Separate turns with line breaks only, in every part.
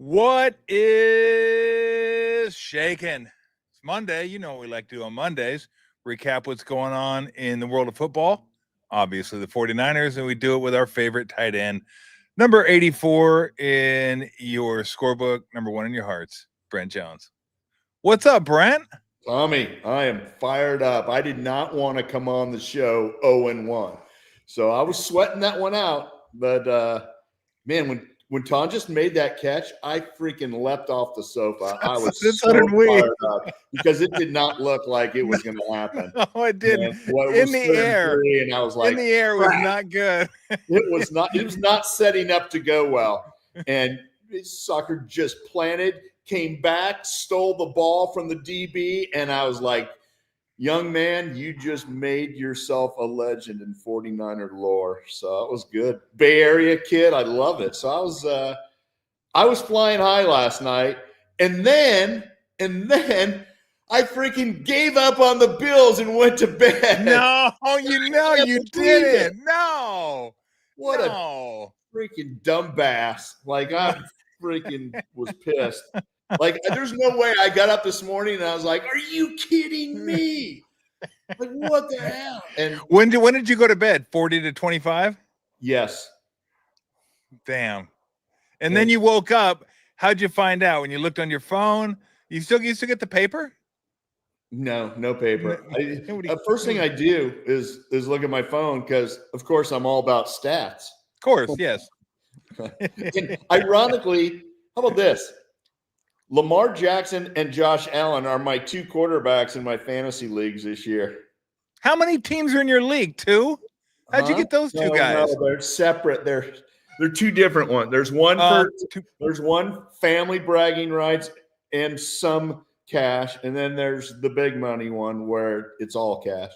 What is shaking? It's Monday. You know what we like to do on Mondays. Recap what's going on in the world of football. Obviously, the 49ers, and we do it with our favorite tight end. Number 84 in your scorebook, number 1 in your hearts, Brent Jones. What's up, Brent?
Tommy, I am fired up. I did not want to come on the show 0-1. So I was sweating that one out. But, man, when Tom just made that catch, I freaking leapt off the sofa. I was so fired up because it did not look like it was going to happen.
No, it didn't.
In the air. And I was like,
in the air was not good.
It was not setting up to go well. And sucker just planted, came back, stole the ball from the DB, and I was like, young man, you just made yourself a legend in 49er lore. So it was good. Bay Area kid, I love it. So I was flying high last night, and then I freaking gave up on the Bills and went to bed.
No, you didn't. No.
What a freaking dumbass. Like, I freaking was pissed. Like, there's no way I got up this morning and I was like, are you kidding me? Like, what the hell? And
when did you go to bed? 40 to 25?
Yes.
Damn. And then you woke up. How'd you find out? When you looked on your phone? You still get the paper?
No paper. First thing I do is look at my phone because, of course, I'm all about stats.
Of course, yes.
And ironically, how about this? Lamar Jackson and Josh Allen are my 2 quarterbacks in my fantasy leagues this year.
How many teams are in your league? 2? How'd you get those 2 guys?
No, they're separate. They're 2 different ones. There's one family bragging rights and some cash, and then there's the big money one where it's all cash.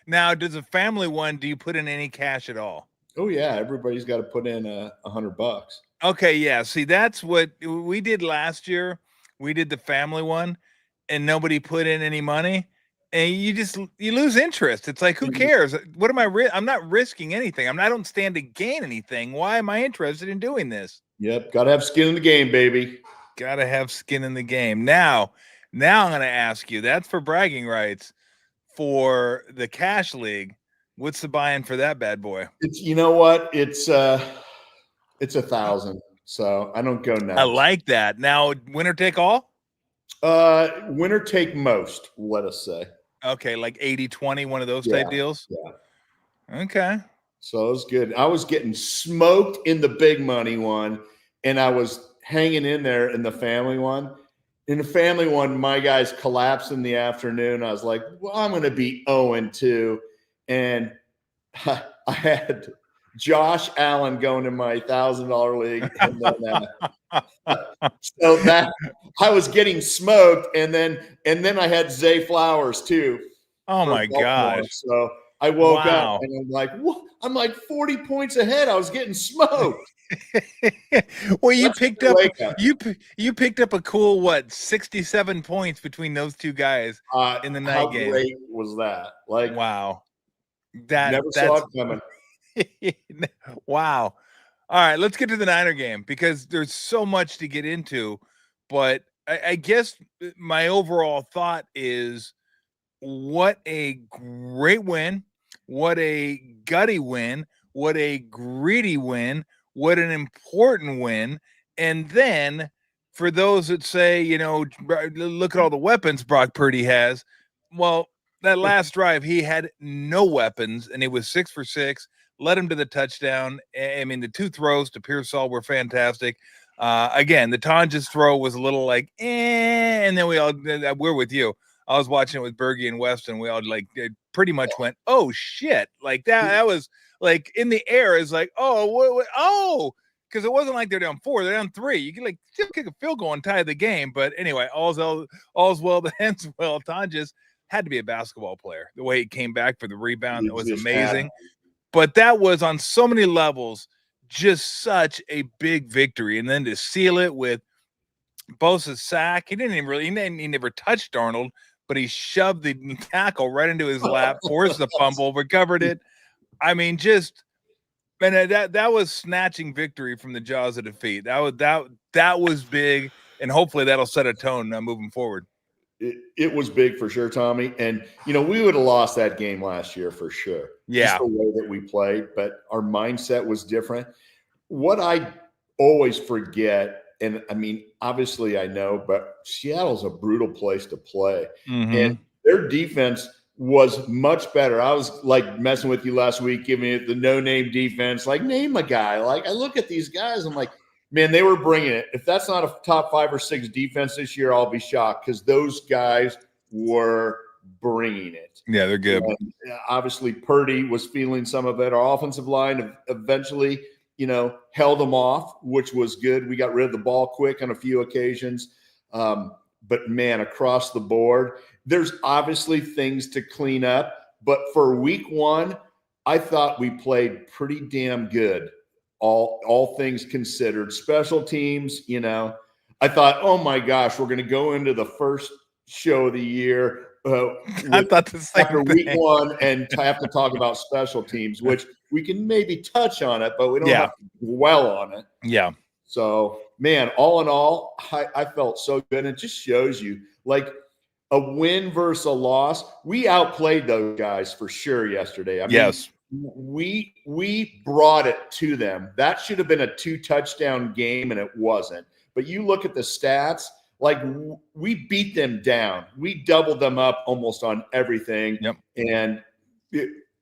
Now, does a family one, do you put in any cash at all?
Oh yeah, everybody's got to put in $100.
Okay, yeah. See, that's what we did last year. We did the family one, and nobody put in any money, and you lose interest. It's like, who cares? What am I'm not risking anything. I don't stand to gain anything. Why am I interested in doing this?
Yep, got to have skin in the game, baby.
Got to have skin in the game. Now I'm going to ask you. That's for bragging rights. For the cash league, what's the buy-in for that bad boy?
You know what? It's 1,000. So I don't go nuts.
I like that. Now, winner take all?
Winner take most, let us say.
Okay, like 80-20, one of those type deals?
Yeah.
Okay.
So it was good. I was getting smoked in the big money one, and I was hanging in there in the family one. In the family one, my guys collapsed in the afternoon. I was like, well, I'm going to be 0-2. And I had Josh Allen going in my $1,000 league. And then, so that I was getting smoked. And then I had Zay Flowers too.
Oh my gosh.
So I woke up and I'm like, what? I'm like 40 points ahead. I was getting smoked.
Well, you picked up a cool 67 points between those 2 guys in the night game.
How great was that? Like,
wow,
never saw it coming.
Wow. All right, let's get to the Niner game because there's so much to get into. But I guess my overall thought is, what a great win! What a gutty win! What a greedy win! What an important win. And then for those that say, look at all the weapons Brock Purdy has. Well, that last drive, he had no weapons, and it was 6 for 6, led him to the touchdown. I mean, the 2 throws to Pearsall were fantastic. Again, the Tonjes throw was a little like, and then we're with you. I was watching it with Bergie and Weston. We all pretty much went, oh shit. Like that was like in the air is like, oh, because it wasn't like they're down 4, they're down 3. You can still kick a field goal and tie the game. But anyway, all's well that ends well. Tonjes had to be a basketball player. The way he came back for the rebound, that was amazing. But that was on so many levels, just such a big victory. And then to seal it with Bosa's sack, he never touched Darnold, but he shoved the tackle right into his lap, forced the fumble, recovered it. I mean, just Man, that was snatching victory from the jaws of defeat. That was big, and hopefully that'll set a tone moving forward.
It was big for sure, Tommy. And, we would have lost that game last year for sure.
Yeah.
Just the way that we played, but our mindset was different. What I always forget, and I mean, obviously I know, but Seattle's a brutal place to play.
Mm-hmm.
And their defense was much better. I was like messing with you last week, giving it the no-name defense. Like, name a guy. Like, I look at these guys, I'm like, man, they were bringing it. If that's not a top 5 or 6 defense this year, I'll be shocked because those guys were bringing it.
Yeah, they're good.
And obviously, Purdy was feeling some of it. Our offensive line eventually, held them off, which was good. We got rid of the ball quick on a few occasions. But, man, across the board, there's obviously things to clean up. But for week 1, I thought we played pretty damn good. All things considered. Special teams, I thought, oh my gosh, we're going to go into the first show of the year
I thought the same
after
thing.
week 1 and have to talk about special teams, which we can maybe touch on it, but we don't have to dwell on it.
Yeah.
So, man, all in all, I felt so good. It just shows you, like, a win versus a loss. We outplayed those guys for sure yesterday. I mean,
yes.
We brought it to them. That should have been a 2-touchdown game, and it wasn't. But you look at the stats, like, we beat them down. We doubled them up almost on everything.
Yep.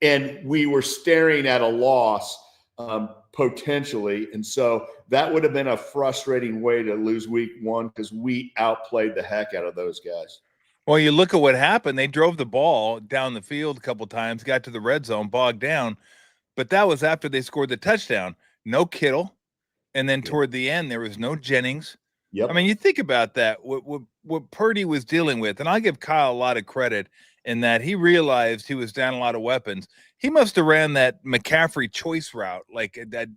And we were staring at a loss potentially. And so that would have been a frustrating way to lose week 1 because we outplayed the heck out of those guys.
Well, you look at what happened. They drove the ball down the field a couple times, got to the red zone, bogged down. But that was after they scored the touchdown. No Kittle. And then toward the end, there was no Jennings.
Yep.
I mean, you think about that, what Purdy was dealing with. And I give Kyle a lot of credit in that he realized he was down a lot of weapons. He must have ran that McCaffrey choice route like that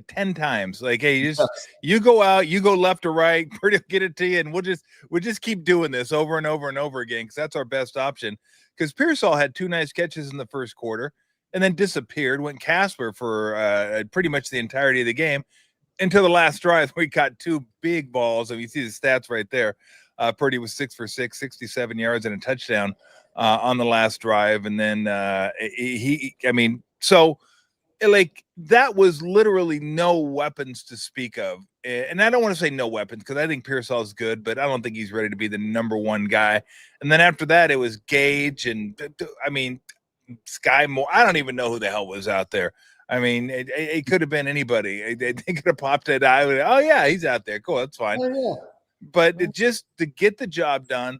10 times. Like, hey, you go out, you go left or right, Purdy will get it to you, and we'll just keep doing this over and over and over again because that's our best option. Because Pearsall had 2 nice catches in the first quarter and then disappeared, went Casper for pretty much the entirety of the game until the last drive. We got 2 big balls, and you see the stats right there. Purdy was 6 for 6, 67 yards and a touchdown on the last drive. And then so like that was literally no weapons to speak of. And I don't want to say no weapons because I think Pearsall is good, but I don't think he's ready to be the number 1 guy. And then after that, it was Gage and Sky Moore. I don't even know who the hell was out there. I mean, it could have been anybody. They could have popped it. Oh yeah, he's out there. Cool, that's fine.
Oh, yeah.
But just to get the job done,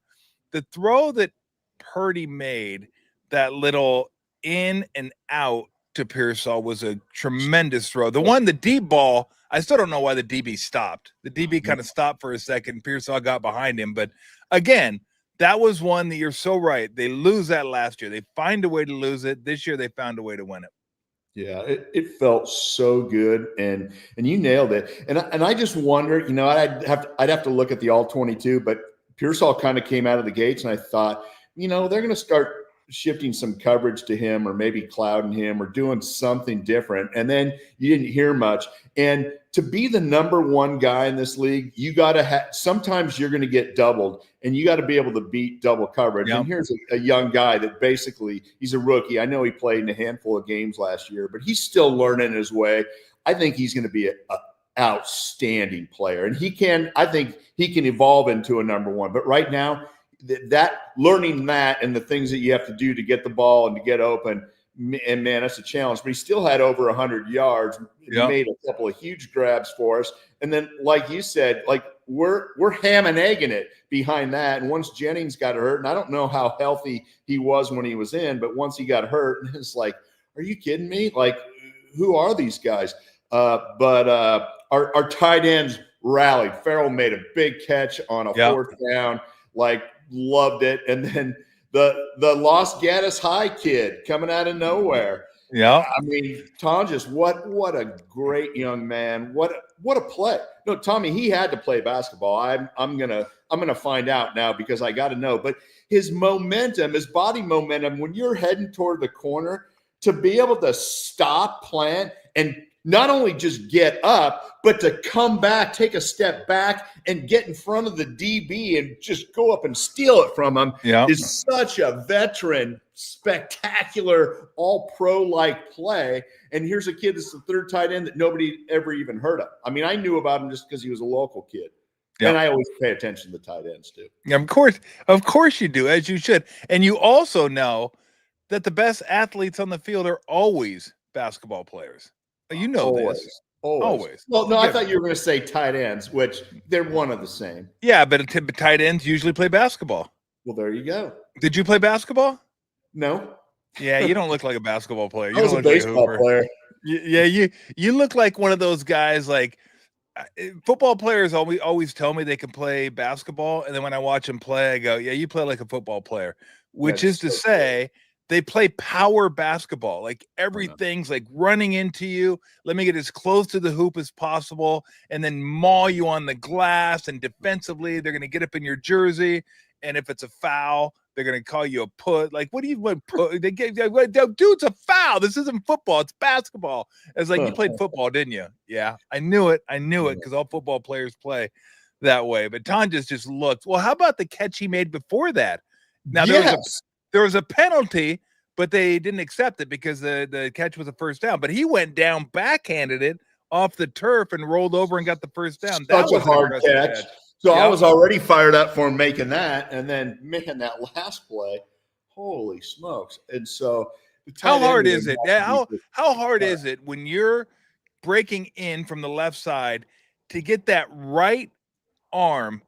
the throw that Purdy made, that little in and out to Pearsall, was a tremendous throw. The one, the deep ball, I still don't know why the DB stopped. The DB kind of stopped for a second. Pearsall got behind him. But again, that was one that you're so right. They lose that last year. They find a way to lose it. This year they found a way to win it.
Yeah, it felt so good, and you nailed it. And I just wonder, I'd have to look at the all 22, but Pearsall kind of came out of the gates, and I thought, they're going to start shifting some coverage to him, or maybe clouding him, or doing something different. And then you didn't hear much. And to be the number 1 guy in this league, you got to sometimes you're going to get doubled, and you got to be able to beat double coverage. Yep. And here's a young guy that basically, he's a rookie. I know he played in a handful of games last year, but he's still learning his way. I think he's going to be an outstanding player, and I think he can evolve into a number 1. But right now, that learning that and the things that you have to do to get the ball and to get open, and man, that's a challenge. But he still had over 100 yards. He made a couple of huge grabs for us. And then, like you said, like we're ham and egging it behind that. And once Jennings got hurt, and I don't know how healthy he was when he was in, but once he got hurt, it's like, are you kidding me? Like, who are these guys? But our tight ends rallied. Farrell made a big catch on a 4th down. Like, loved it. And then the Los Gatos High kid coming out of nowhere.
Yeah.
I mean, Tonjes, what a great young man. What a play. No, Tommy, he had to play basketball. I'm gonna find out now because I got to know. But his momentum, his body momentum, when you're heading toward the corner to be able to stop, plant, and not only just get up, but to come back, take a step back, and get in front of the DB and just go up and steal it from him is such a veteran, spectacular, all-pro-like play. And here's a kid that's the third tight end that nobody ever even heard of. I mean, I knew about him just because he was a local kid. Yep. And I always pay attention to the tight ends too.
Of course you do, as you should. And you also know that the best athletes on the field are always basketball players. You know this.
Always. Well, no, I thought you were going to say tight ends, which they're one of the same.
Yeah, but tight ends usually play basketball.
Well, there you go.
Did you play basketball?
No.
Yeah, you don't look like a basketball player. You
I was
don't
a baseball player.
Yeah, you look like one of those guys. Like football players always tell me they can play basketball, and then when I watch them play, I go, "Yeah, you play like a football player," which is to say. They play power basketball. Like everything's like running into you. Let me get as close to the hoop as possible and then maul you on the glass. And defensively, they're going to get up in your jersey. And if it's a foul, they're going to call you a put. Like, what do you want? They get, dude, it's a foul. This isn't football. It's basketball. It's like, you played football, didn't you? Yeah, I knew it because all football players play that way. But Tonjes just looked. Well, how about the catch he made before that? Now, there was a penalty, but they didn't accept it because the catch was a first down. But he went down, backhanded it off the turf, and rolled over and got the first down.
Such a hard catch. So I was already fired up for him making that, and then making that last play. Holy smokes! And so,
how hard is it? How hard is it when you're breaking in from the left side to get that right arm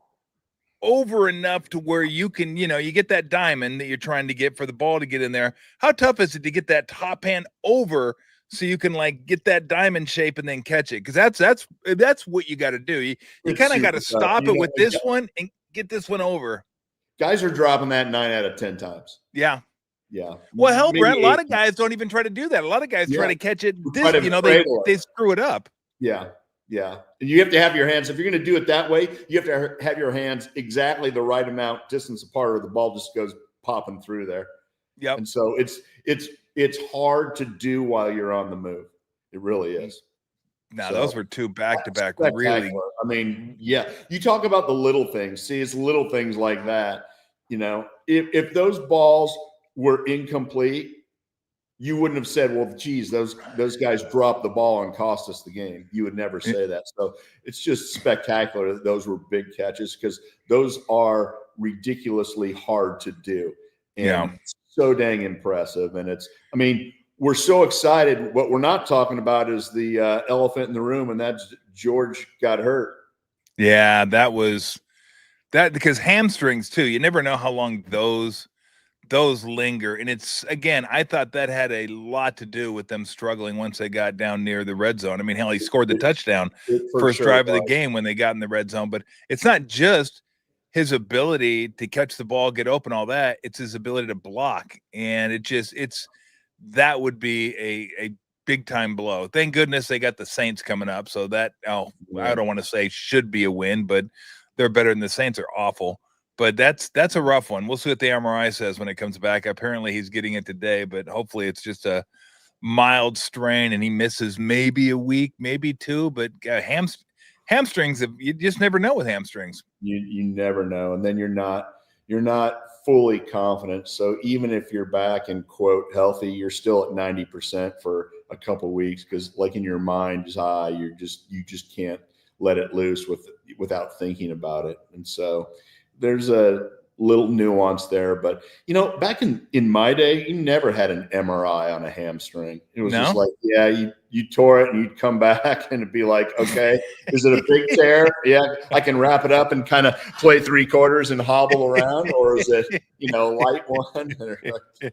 over enough to where you can, you get that diamond that you're trying to get for the ball to get in there? How tough is it to get that top hand over so you can like get that diamond shape and then catch it? Because that's what you got to do. You kind of got to stop it with this one and get this one over.
Guys are dropping that 9 out of 10 times.
Yeah.
Yeah.
Well, hell, Brent, a lot of guys don't even try to do that. A lot of guys try to catch it. They screw it up.
Yeah. Yeah. And you have to have your hands, if you're going to do it that way, you have to have your hands exactly the right amount distance apart, or the ball just goes popping through there.
Yeah.
And so it's hard to do while you're on the move. It really is.
Now, those were two back-to-back really.
I mean, yeah. You talk about the little things. See, it's little things like that. If those balls were incomplete, you wouldn't have said, well, geez, those guys dropped the ball and cost us the game. You would never say that. So it's just spectacular that those were big catches, because those are ridiculously hard to do. And so dang impressive. And we're so excited. What we're not talking about is the elephant in the room, and that's George got hurt.
Yeah, that was that, because hamstrings too. You never know how long those linger. And it's, again, I thought that had a lot to do with them struggling once they got down near the red zone. I mean, hell, he scored the touchdown first drive of the game when they got in the red zone. But it's not just his ability to catch the ball, get open, all that. It's his ability to block. And that would be a big time blow. Thank goodness they got the Saints coming up. So that, I don't want to say should be a win, but they're better than the Saints are awful. But that's a rough one. We'll see what the MRI says when it comes back. Apparently he's getting it today, but hopefully it's just a mild strain and he misses maybe a week, maybe two. But hamstrings, you just never know with hamstrings.
You never know. And then you're not fully confident. So even if you're back and quote healthy, you're still at 90% for a couple of weeks, because like in your mind, you just can't let it loose without thinking about it. And so there's a little nuance there, but back in my day, you never had an MRI on a hamstring. It was just like, you tore it and you'd come back and it'd be like, okay, is it a big tear? Yeah, I can wrap it up and kind of play 3/4 and hobble around, or is it, light one?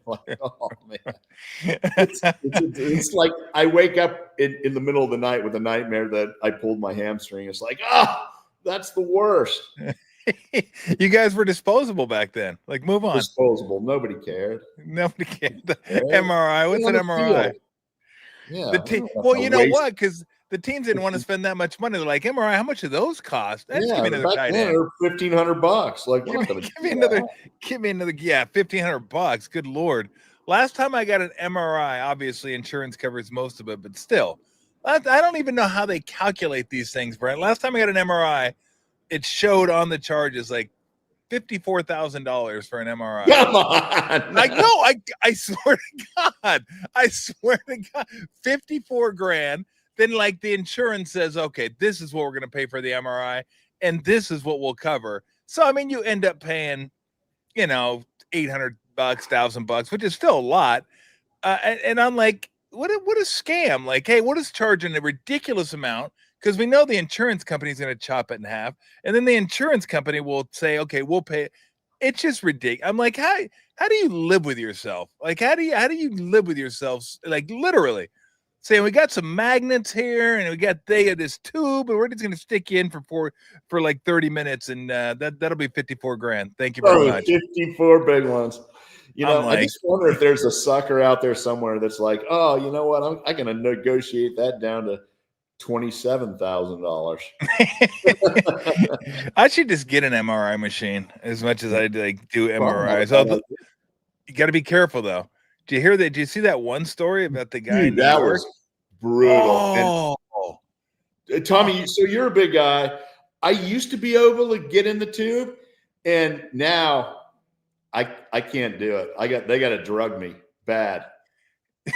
Like, oh man, it's like I wake up in the middle of the night with a nightmare that I pulled my hamstring. It's like, that's the worst.
You guys were disposable back then. Like, move on.
Disposable. Nobody cared.
Nobody cared. The MRI. What's an MRI?
Yeah.
Well, you know what? Because the teams didn't want to spend that much money. They're like, MRI, how much do those cost? Give me another tight end.
$1,500. Like,
give me another. Yeah, $1,500. Good Lord. Last time I got an MRI, obviously insurance covers most of it, but still, I don't even know how they calculate these things, Brent. Last time I got an MRI, it showed on the charges like $54,000 for an MRI.
Come on.
Like, no, I swear to God, 54 grand. Then like the insurance says, okay, this is what we're going to pay for the MRI and this is what we'll cover. So, I mean, you end up paying, $800, $1,000, which is still a lot. And I'm like, what a scam. Like, hey, what is charging a ridiculous amount? Because we know the insurance company is going to chop it in half. And then the insurance company will say, okay, we'll pay. It's just ridiculous. I'm like, how do you live with yourself? Like, how do you live with yourself? Like, literally saying we got some magnets here and we got this tube and we're just going to stick you in for like 30 minutes. And that'll be 54 grand. Thank you very much.
54 big ones.
Like,
I just wonder if there's a sucker out there somewhere that's like, oh, you know what? I'm going to negotiate that down to $27,000.
I should just get an MRI machine as much as I like do MRIs. You got to be careful though. Did you hear that? Did you see that one story about the guy in New York?
Was brutal.
Oh.
And, Tommy, so you're a big guy. I used to be able to get in the tube, and now I can't do it. They got to drug me bad.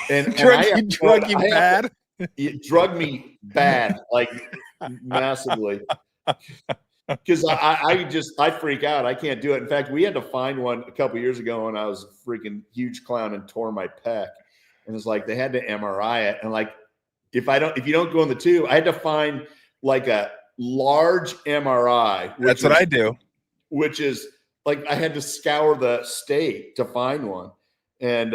And
drug you bad?
It drugged me bad, like massively. Because I freak out. I can't do it. In fact, we had to find one a couple years ago when I was a freaking huge clown and tore my pec. And it's like they had to MRI it. And like if you don't go in the tube, I had to find like a large MRI.
That's what I do.
Which is like I had to scour the state to find one. And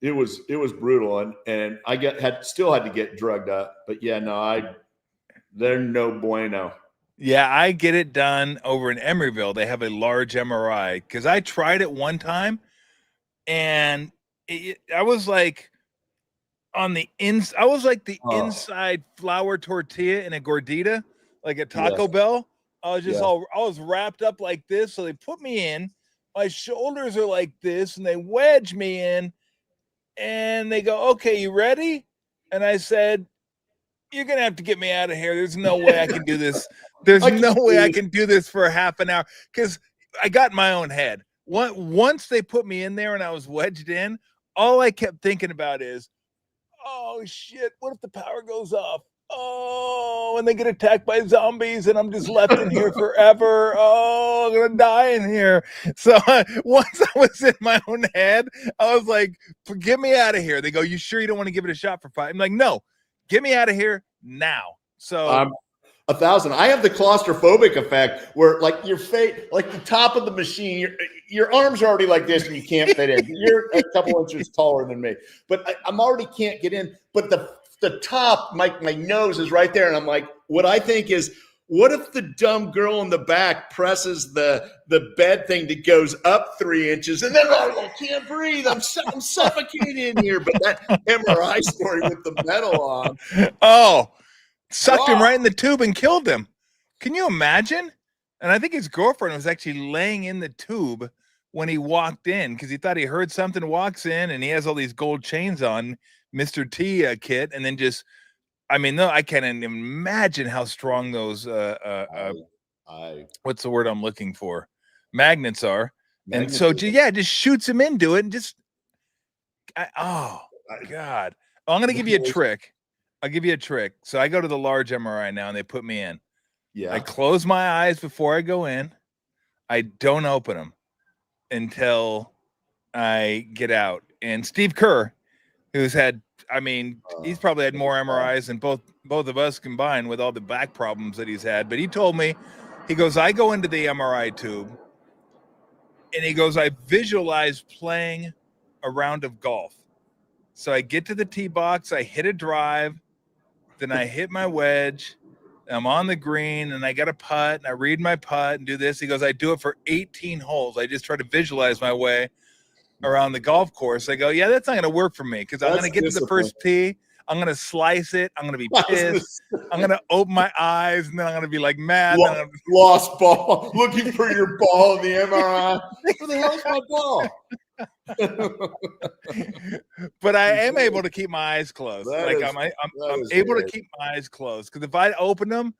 it was brutal. And I still had to get drugged up. But yeah, no, they're no bueno.
Yeah, I get it done over in Emeryville. They have a large MRI because I tried it one time, and I was like on the I was like the inside flour tortilla in a gordita, like a Taco Bell. I was just I was wrapped up like this. So they put me in. My shoulders are like this, and they wedge me in, and they go, "Okay, you ready?" And I said, "You're going to have to get me out of here. There's no way I can do this. There's no way I can do this for half an hour." Because I got in my own head. Once they put me in there and I was wedged in, all I kept thinking about is, oh, shit, what if the power goes off? Oh, and they get attacked by zombies and I'm just left in here forever. Oh, I'm going to die in here. So once I was in my own head, I was like, get me out of here. They go, you sure you don't want to give it a shot for 5? I'm like, no. Get me out of here now. So
1,000. I have the claustrophobic effect where like your face, like the top of the machine, your arms are already like this and you can't fit in. You're a couple inches taller than me, but I'm already can't get in. But the top, my nose is right there. And I'm like, what I think is, what if the dumb girl in the back presses the bed thing that goes up 3 inches and then I can't breathe. I'm suffocating in here. But that MRI story with the metal on.
Oh, sucked him right in the tube and killed him. Can you imagine? And I think his girlfriend was actually laying in the tube when he walked in because he thought he heard something, walks in, and he has all these gold chains on, Mr. T kit, and then just, I mean, no, I can't even imagine how strong those what's the word I'm looking for? Magnets are. And so just shoots him into it and just oh God. I'm gonna give you a trick. I'll give you a trick. So I go to the large MRI now and they put me in.
Yeah.
I close my eyes before I go in. I don't open them until I get out. And Steve Kerr, who's had, I mean, he's probably had more MRIs than both of us combined with all the back problems that he's had. But he told me, he goes, I go into the MRI tube and he goes, I visualize playing a round of golf. So I get to the tee box, I hit a drive, then I hit my wedge, I'm on the green and I got a putt and I read my putt and do this. He goes, I do it for 18 holes. I just try to visualize my way around the golf course. I go, yeah, that's not going to work for me because I'm going to get to the first tee. I'm going to slice it. I'm going to be pissed. I'm going to open my eyes and then I'm going to be like mad.
Lost ball. Looking for your ball in the MRI. Where the hell's my ball?
But I am able to keep my eyes closed. I'm able to keep my eyes closed, because if I open them,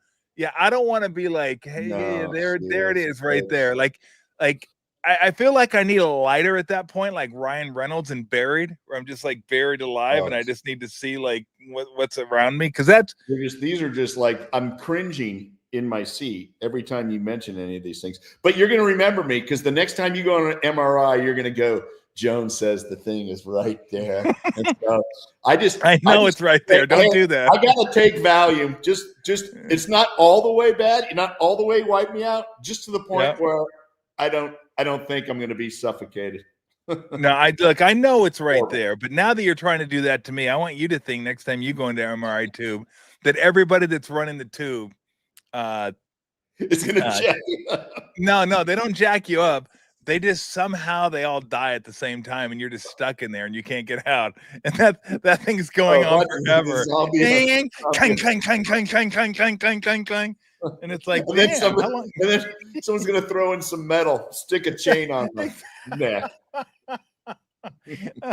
I don't want to be like, hey, there it is right there. I feel like I need a lighter at that point, like Ryan Reynolds in Buried, where I'm just like buried alive, and I just need to see like what's around me, because
these are just like, I'm cringing in my seat every time you mention any of these things. But you're going to remember me, because the next time you go on an MRI, you're going to go, Jones says the thing is right there. And so I know
it's right there. Don't do that.
I got to take Valium. Just it's not all the way bad. You're not all the way wipe me out. Just to the point where I don't think I'm going to be suffocated.
No, I know it's right there, but now that you're trying to do that to me, I want you to think next time you go into MRI tube that everybody that's running the tube
it's going to jack you up.
No, they don't jack you up. They just somehow they all die at the same time, and you're just stuck in there and you can't get out. And that thing's going on forever. Clang, clang, clang, clang, clang, clang, clang, clang, clang, clang, clang. And it's like,
and then someone's going to throw in some metal, stick a chain on my neck.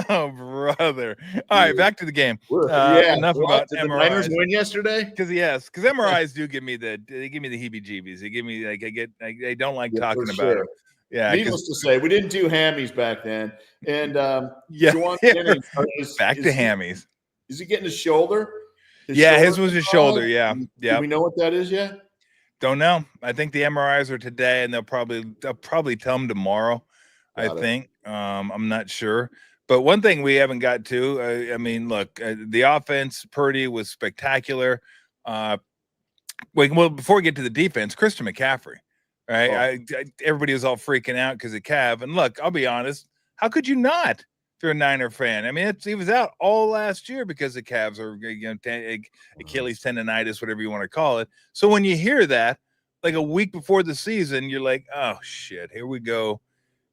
Oh, brother. All right, back to the game. Enough about
did
MRIs.
The Niners win yesterday?
Because MRIs do give me the heebie-jeebies. They give me I don't like talking about them. Yeah.
Needless to say, we didn't do hammies back then. And
back to hammies.
Is he getting his shoulder?
His was his shoulder. Yeah.
Do we know what that is yet?
Don't know. I think the MRIs are today, and they'll probably tell him tomorrow. I think. I'm not sure. But one thing we haven't got to, look, the offense, Purdy was spectacular. Well, before we get to the defense, Christian McCaffrey, right? Everybody was all freaking out because of Cav. And look, I'll be honest, how could you not if you're a Niner fan? I mean, he was out all last year because of Cavs or Achilles tendonitis, whatever you want to call it. So when you hear that, like a week before the season, you're like, oh, shit, here we go.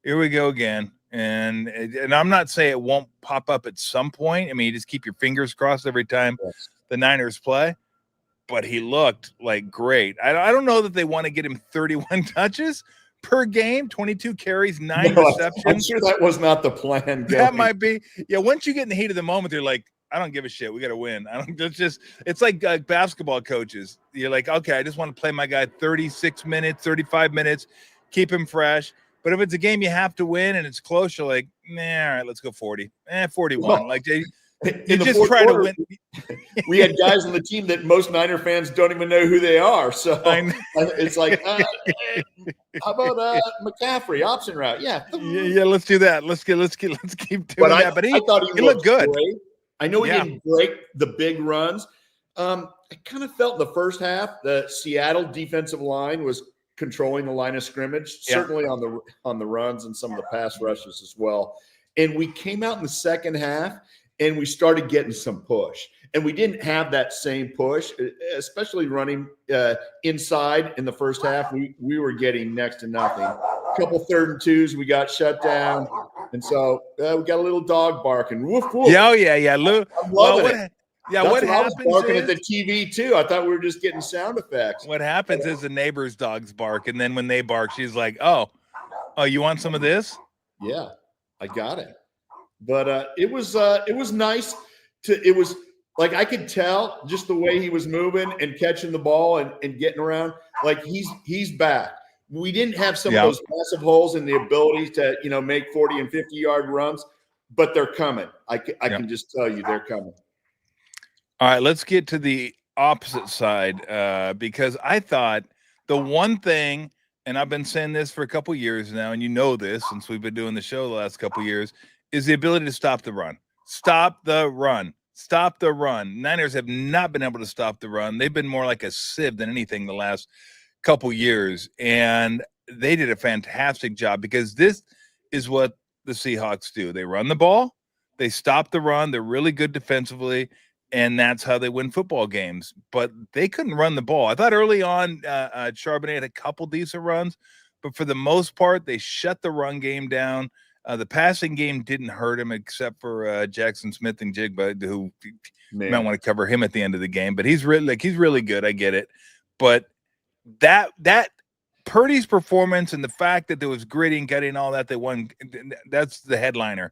Here we go again. And I'm not saying it won't pop up at some point. I mean, you just keep your fingers crossed every time the Niners play. But he looked like great. I don't know that they want to get him 31 touches per game, 22 carries, 9 receptions.
I'm sure that was not the plan.
That might be. Yeah, once you get in the heat of the moment, they're like, I don't give a shit. We got to win. It's like basketball coaches. You're like, okay, I just want to play my guy 36 minutes, 35 minutes, keep him fresh. But if it's a game you have to win and it's close, you're like, all right, let's go 40. 41. Like you just try to win.
We had guys on the team that most Niner fans don't even know who they are. So it's like, how about McCaffrey option route? Yeah,
let's do that. Let's keep doing that. But
I thought he looked good. Great. I know he didn't break the big runs. I kind of felt in the first half the Seattle defensive line was controlling the line of scrimmage, certainly on the runs and some of the pass rushes as well. And we came out in the second half and we started getting some push. And we didn't have that same push, especially running inside in the first half. We were getting next to nothing. A couple 3rd and 2s, we got shut down. And so we got a little dog barking. Woof, woof.
Yeah.
I'm loving it.
Yeah,
what happens? I was barking at the TV too. I thought we were just getting sound effects.
What happens is the neighbor's dogs bark, and then when they bark, she's like, "Oh, you want some of this?"
Yeah, I got it. But it was nice it was like I could tell just the way he was moving and catching the ball and getting around. Like he's back. We didn't have some of those massive holes in the ability to make 40 and 50-yard runs, but they're coming. I can just tell you they're coming.
All right, let's get to the opposite side because I thought the one thing, and I've been saying this for a couple years now, and you know this since we've been doing the show the last couple years, is the ability to stop the run. Stop the run. Stop the run. Niners have not been able to stop the run. They've been more like a sieve than anything the last couple years, and they did a fantastic job because this is what the Seahawks do. They run the ball. They stop the run. They're really good defensively. And that's how they win football games. But they couldn't run the ball. I thought early on Charbonnet had a couple decent runs, but for the most part, they shut the run game down. The passing game didn't hurt him except for Jackson Smith and Jigba, who you might want to cover him at the end of the game. But he's really good. I get it. But that Purdy's performance and the fact that there was gritty and gutting and all that, they won. That's the headliner.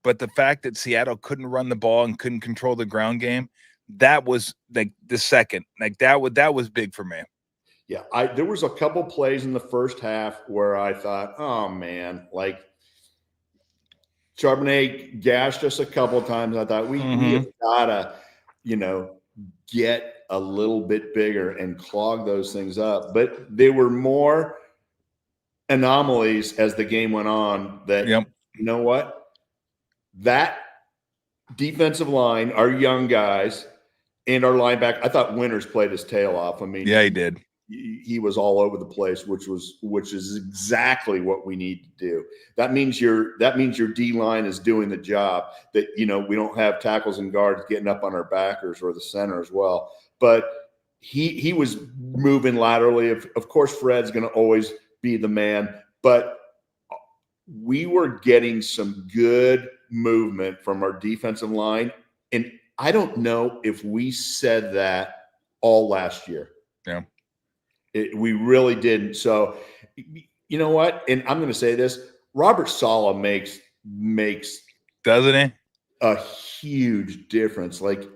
But the fact that Seattle couldn't run the ball and couldn't control the ground game, that was like the second. Like that was big for me.
Yeah, there was a couple plays in the first half where I thought, oh man, like Charbonnet gashed us a couple of times. I thought we have gotta, get a little bit bigger and clog those things up. But they were more anomalies as the game went on that, you know what? That defensive line, our young guys, and our linebacker, I thought Winters played his tail off. I mean,
yeah, he did.
He was all over the place, which is exactly what we need to do. That means your D line is doing the job. That we don't have tackles and guards getting up on our backers or the center as well. But he was moving laterally. Of course, Fred's going to always be the man, but we were getting some good movement from our defensive line, and I don't know if we said that all last year.
Yeah.
We really didn't. So, you know what? And I'm going to say this: Robert Saleh makes
doesn't he?
A huge difference. Like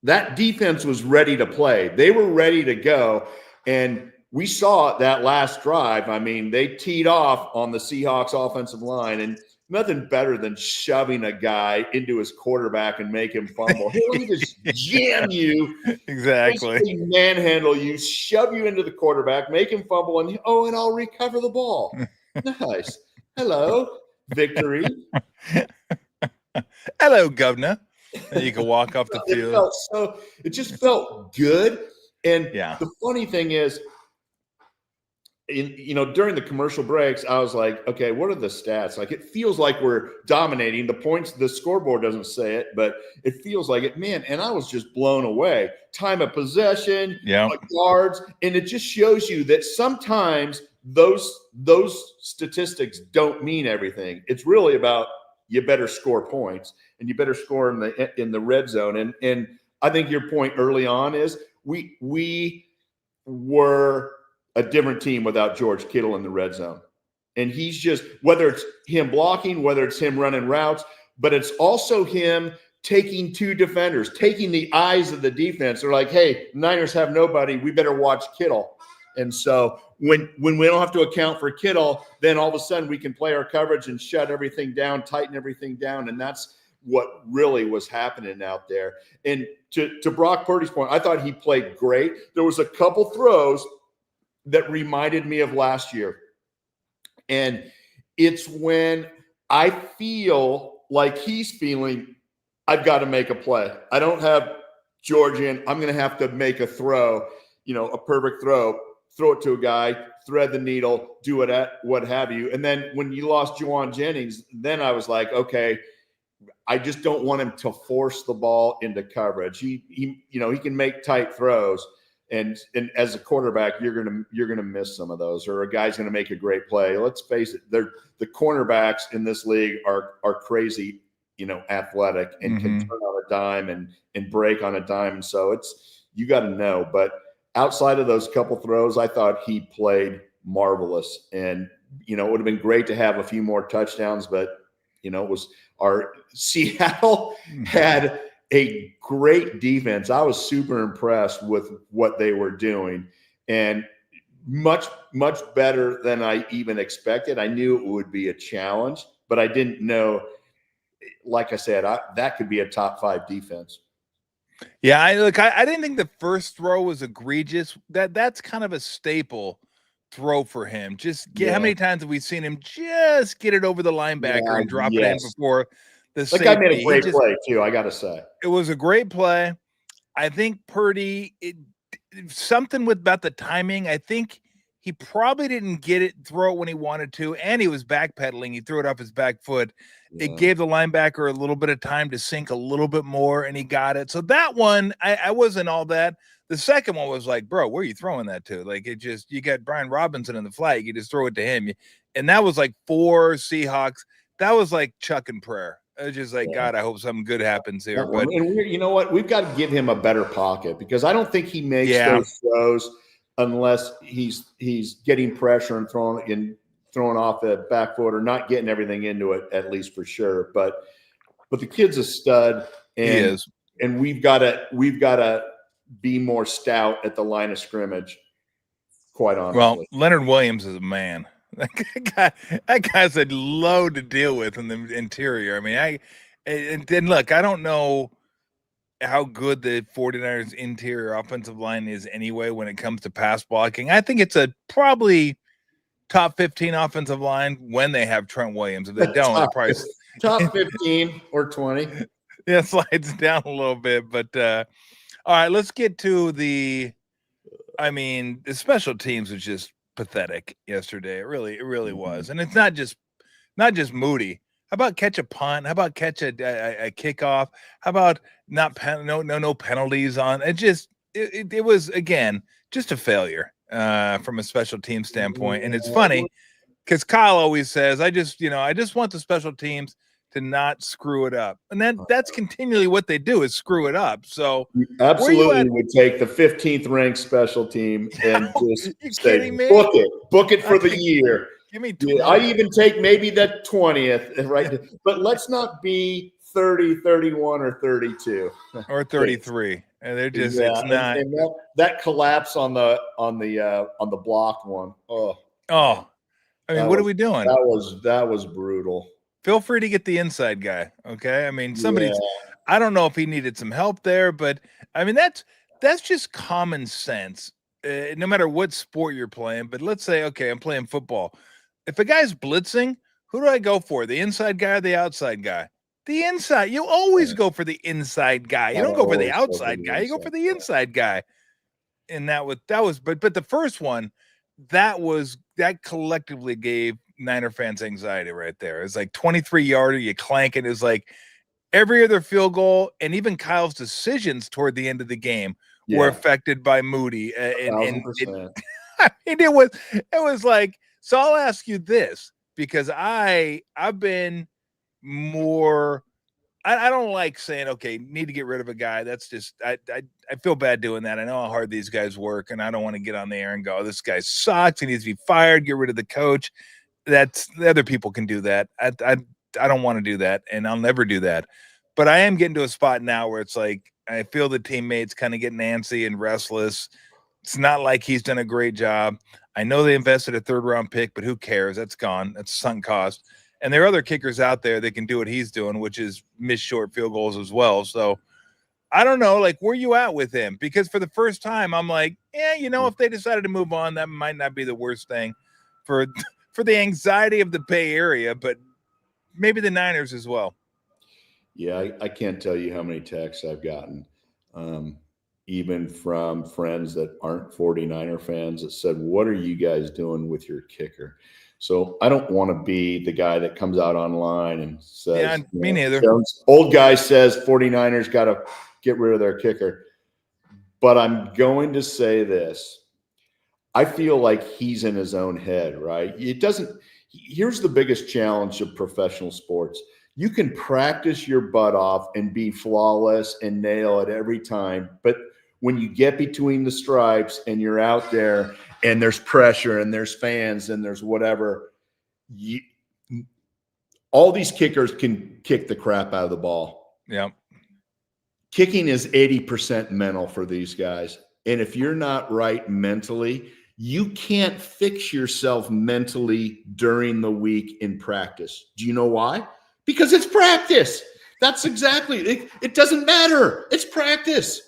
that defense was ready to play; they were ready to go, and we saw that last drive. I mean, they teed off on the Seahawks offensive line, and nothing better than shoving a guy into his quarterback and make him fumble. Hey, let me just jam you.
Exactly.
Manhandle you, shove you into the quarterback, make him fumble, and I'll recover the ball. Nice. Hello, victory.
Hello, governor. And you can walk off the field.
It just felt good. And
yeah.
The funny thing is, during the commercial breaks, I was like, okay, what are the stats? Like, it feels like we're dominating. The points, the scoreboard doesn't say it, but it feels like it, man. And I was just blown away. Time of possession, yards, and it just shows you that sometimes those statistics don't mean everything. It's really about you better score points, and you better score in the red zone. And I think your point early on is we were a different team without George Kittle in the red zone. And he's just, whether it's him blocking, whether it's him running routes, but it's also him taking two defenders, taking the eyes of the defense. They're like, hey, Niners have nobody. We better watch Kittle. And so when we don't have to account for Kittle, then all of a sudden we can play our coverage and shut everything down, tighten everything down. And that's what really was happening out there. And to Brock Purdy's point, I thought he played great. There was a couple throws that reminded me of last year. And it's when I feel like he's feeling, I've got to make a play. I don't have George in. I'm going to have to make a throw, a perfect throw it to a guy, thread the needle, do it at what have you. And then when you lost Juwan Jennings, then I was like, okay, I just don't want him to force the ball into coverage. He can make tight throws. And as a quarterback, you're gonna miss some of those, or a guy's gonna make a great play. Let's face it, the cornerbacks in this league are crazy, athletic and can turn on a dime and break on a dime. And so you got to know. But outside of those couple throws, I thought he played marvelous. And it would have been great to have a few more touchdowns, but it was our Seattle had a great defense. I was super impressed with what they were doing, and much, much better than I even expected. I knew it would be a challenge, but I didn't know, like I said, that could be a top 5 defense.
Yeah, I didn't think the first throw was egregious. That's kind of a staple throw for him. How many times have we seen him just get it over the linebacker and drop it in before the safety?
That guy made a great play too, I got to say.
It was a great play. I think Purdy, something about the timing. I think he probably didn't throw it when he wanted to, and he was backpedaling. He threw it off his back foot. Yeah. It gave the linebacker a little bit of time to sink a little bit more, and he got it. So that one, I wasn't all that. The second one was like, bro, where are you throwing that to? Like, you got Brian Robinson in the flat. You can just throw it to him. And that was like 4 Seahawks. That was like Chuck and prayer. I was just like, God, I hope something good happens here. But
you know what? We've got to give him a better pocket, because I don't think he makes those throws unless he's getting pressure and throwing off the back foot or not getting everything into it, at least for sure. But the kid's a stud, and
He is.
And we've got to be more stout at the line of scrimmage. Quite honestly.
Well, Leonard Williams is a man. That guy's a load to deal with in the interior. I mean, and look, I don't know how good the 49ers interior offensive line is anyway when it comes to pass blocking. I think it's a probably top 15 offensive line when they have Trent Williams. If they don't, it probably
top 15 or 20.
Yeah, slides down a little bit. But all right, let's get to the special teams was just pathetic yesterday. It really was. And it's not just Moody. How about catch a punt? How about catch a kickoff? How about no penalties on it? It was, again, just a failure from a special team standpoint. And it's funny because Kyle always says, I just want the special teams to not screw it up. And that's continually what they do is screw it up. So
you absolutely would take the 15th ranked special team and just say, book it for the year.
Give me 20.
I even take maybe the 20th, right? But let's not be 30, 31, or 32.
Or 33. And they're just it's not
and that collapse on the block one. Oh.
I mean, what are we doing?
That was brutal.
Feel free to get the inside guy. Okay. I mean, I don't know if he needed some help there, but I mean, that's just common sense. No matter what sport you're playing, but let's say, okay, I'm playing football. If a guy's blitzing, who do I go for? The inside guy or the outside guy? The inside. You always go for the inside guy. You don't go for the outside guy. You go for the inside guy. And that was, but the first one, that collectively gave Niner fans anxiety right there. It's like 23-yarder, you clank it. It's like every other field goal, and even Kyle's decisions toward the end of the game were affected by Moody. And it was like, so I'll ask you this, because I've been more, I don't like saying, okay, need to get rid of a guy. That's just, I feel bad doing that. I know how hard these guys work, and I don't want to get on the air and go, this guy sucks, he needs to be fired, get rid of the coach. That's, the other people can do that. I don't want to do that, and I'll never do that. But I am getting to a spot now where it's like, I feel the teammates kind of getting antsy and restless. It's not like he's done a great job. I know they invested a 3rd-round pick, but who cares? That's gone. That's sunk cost. And there are other kickers out there that can do what he's doing, which is miss short field goals as well. So I don't know, like, where you at with him? Because for the first time, I'm like, if they decided to move on, that might not be the worst thing for the anxiety of the Bay Area, but maybe the Niners as well.
Yeah, I can't tell you how many texts I've gotten, even from friends that aren't 49er fans, that said, what are you guys doing with your kicker? So I don't want to be the guy that comes out online and says,
me neither.
Old guy says 49ers got to get rid of their kicker. But I'm going to say this. I feel like he's in his own head, right? Here's the biggest challenge of professional sports. You can practice your butt off and be flawless and nail it every time. But when you get between the stripes and you're out there and there's pressure and there's fans and there's whatever, all these kickers can kick the crap out of the ball.
Yeah.
Kicking is 80% mental for these guys. And if you're not right mentally, you can't fix yourself mentally during the week in practice. Do you know why? Because it's practice. That's exactly it. It doesn't matter. It's practice.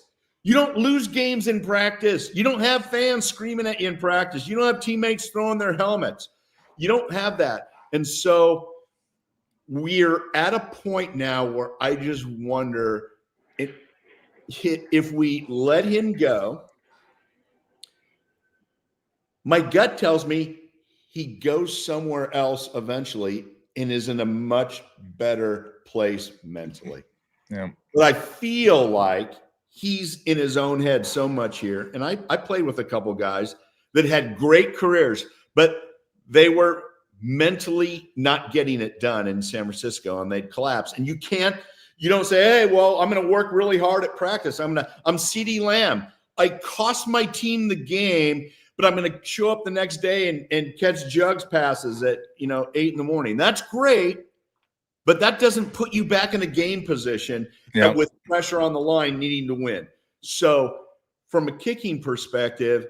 You don't lose games in practice. You don't have fans screaming at you in practice. You don't have teammates throwing their helmets. You don't have that. And so we're at a point now where I just wonder if we let him go. My gut tells me he goes somewhere else eventually and is in a much better place mentally.
Yeah.
But I feel like he's in his own head so much here. And I played with a couple guys that had great careers, but they were mentally not getting it done in San Francisco, and they'd collapse. And you don't say, hey, well, I'm going to work really hard at practice. I'm CeeDee Lamb. I cost my team the game, but I'm going to show up the next day and catch jugs passes at 8 a.m. That's great, but that doesn't put you back in a game position with pressure on the line needing to win. So from a kicking perspective,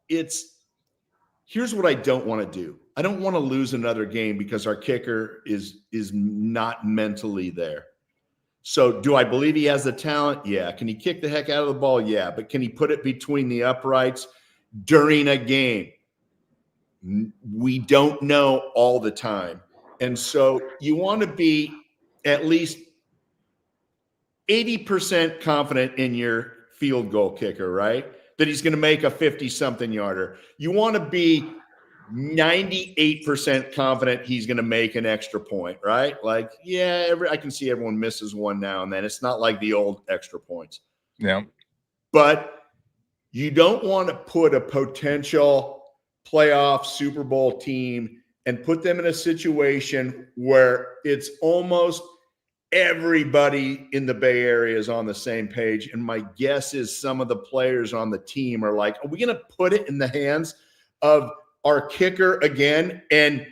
here's what I don't want to do. I don't want to lose another game because our kicker is not mentally there. So do I believe he has the talent? Yeah. Can he kick the heck out of the ball? Yeah. But can he put it between the uprights during a game? We don't know all the time. And so you want to be at least 80% confident in your field goal kicker, right? That he's going to make a 50-something yarder. You want to be 98% confident he's going to make an extra point, right? Like, I can see everyone misses one now and then. It's not like the old extra points.
Yeah.
But you don't want to put a potential playoff Super Bowl team and put them in a situation where it's almost everybody in the Bay Area is on the same page. And my guess is some of the players on the team are like, are we going to put it in the hands of our kicker again and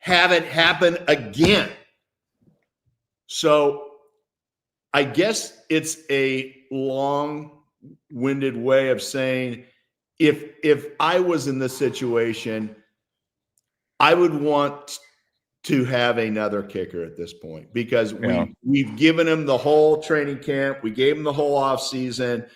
have it happen again? So I guess it's a long-winded way of saying if I was in this situation, I would want to have another kicker at this point because we've given him the whole training camp. We gave him the whole offseason,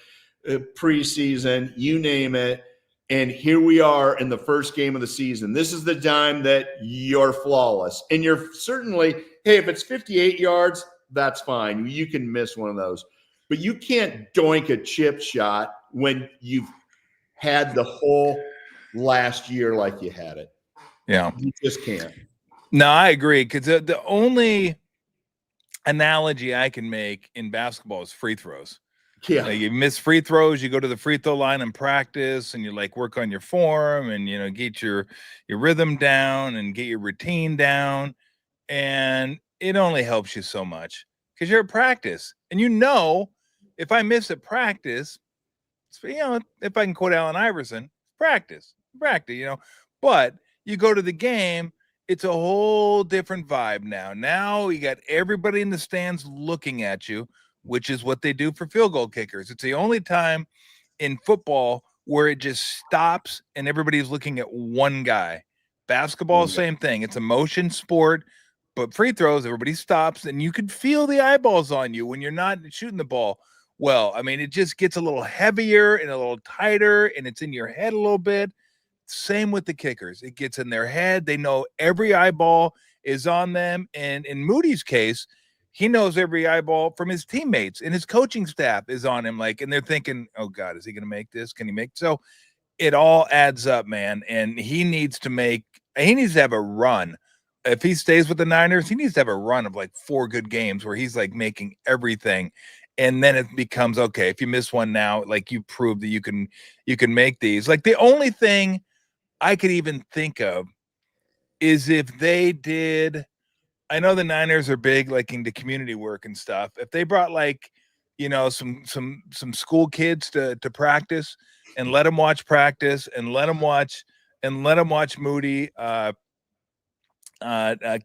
preseason, you name it. And here we are in the first game of the season. This is the time that you're flawless. And you're certainly, hey, if it's 58 yards, that's fine. You can miss one of those. But you can't doink a chip shot when you've had the whole last year like you had it.
Yeah.
You just can't.
No, I agree. Because the only analogy I can make in basketball is free throws.
Yeah.
Like you miss free throws, you go to the free throw line and practice, and you like work on your form and get your rhythm down and get your routine down. And it only helps you so much because you're at practice. And if I miss at practice, if I can quote Allen Iverson, practice. But you go to the game, it's a whole different vibe now. Now you got everybody in the stands looking at you, which is what they do for field goal kickers. It's the only time in football where it just stops and everybody's looking at one guy. Basketball, same thing. It's a motion sport, but free throws, everybody stops and you can feel the eyeballs on you when you're not shooting the ball. Well, I mean, it just gets a little heavier and a little tighter and it's in your head a little bit. Same with the kickers. It gets in their head. They know every eyeball is on them. And in Moody's case, he knows every eyeball from his teammates and his coaching staff is on him. And they're thinking, oh God, is he going to make this? Can he make? So it all adds up, man. And he needs to have a run. If he stays with the Niners, he needs to have a run of like 4 good games where he's like making everything. And then it becomes, okay, if you miss one now, like you prove that you can make these. Like the only thing I could even think of is if they did, I know the Niners are big like into community work and stuff. If they brought some school kids to practice and let them watch practice and let them watch Moody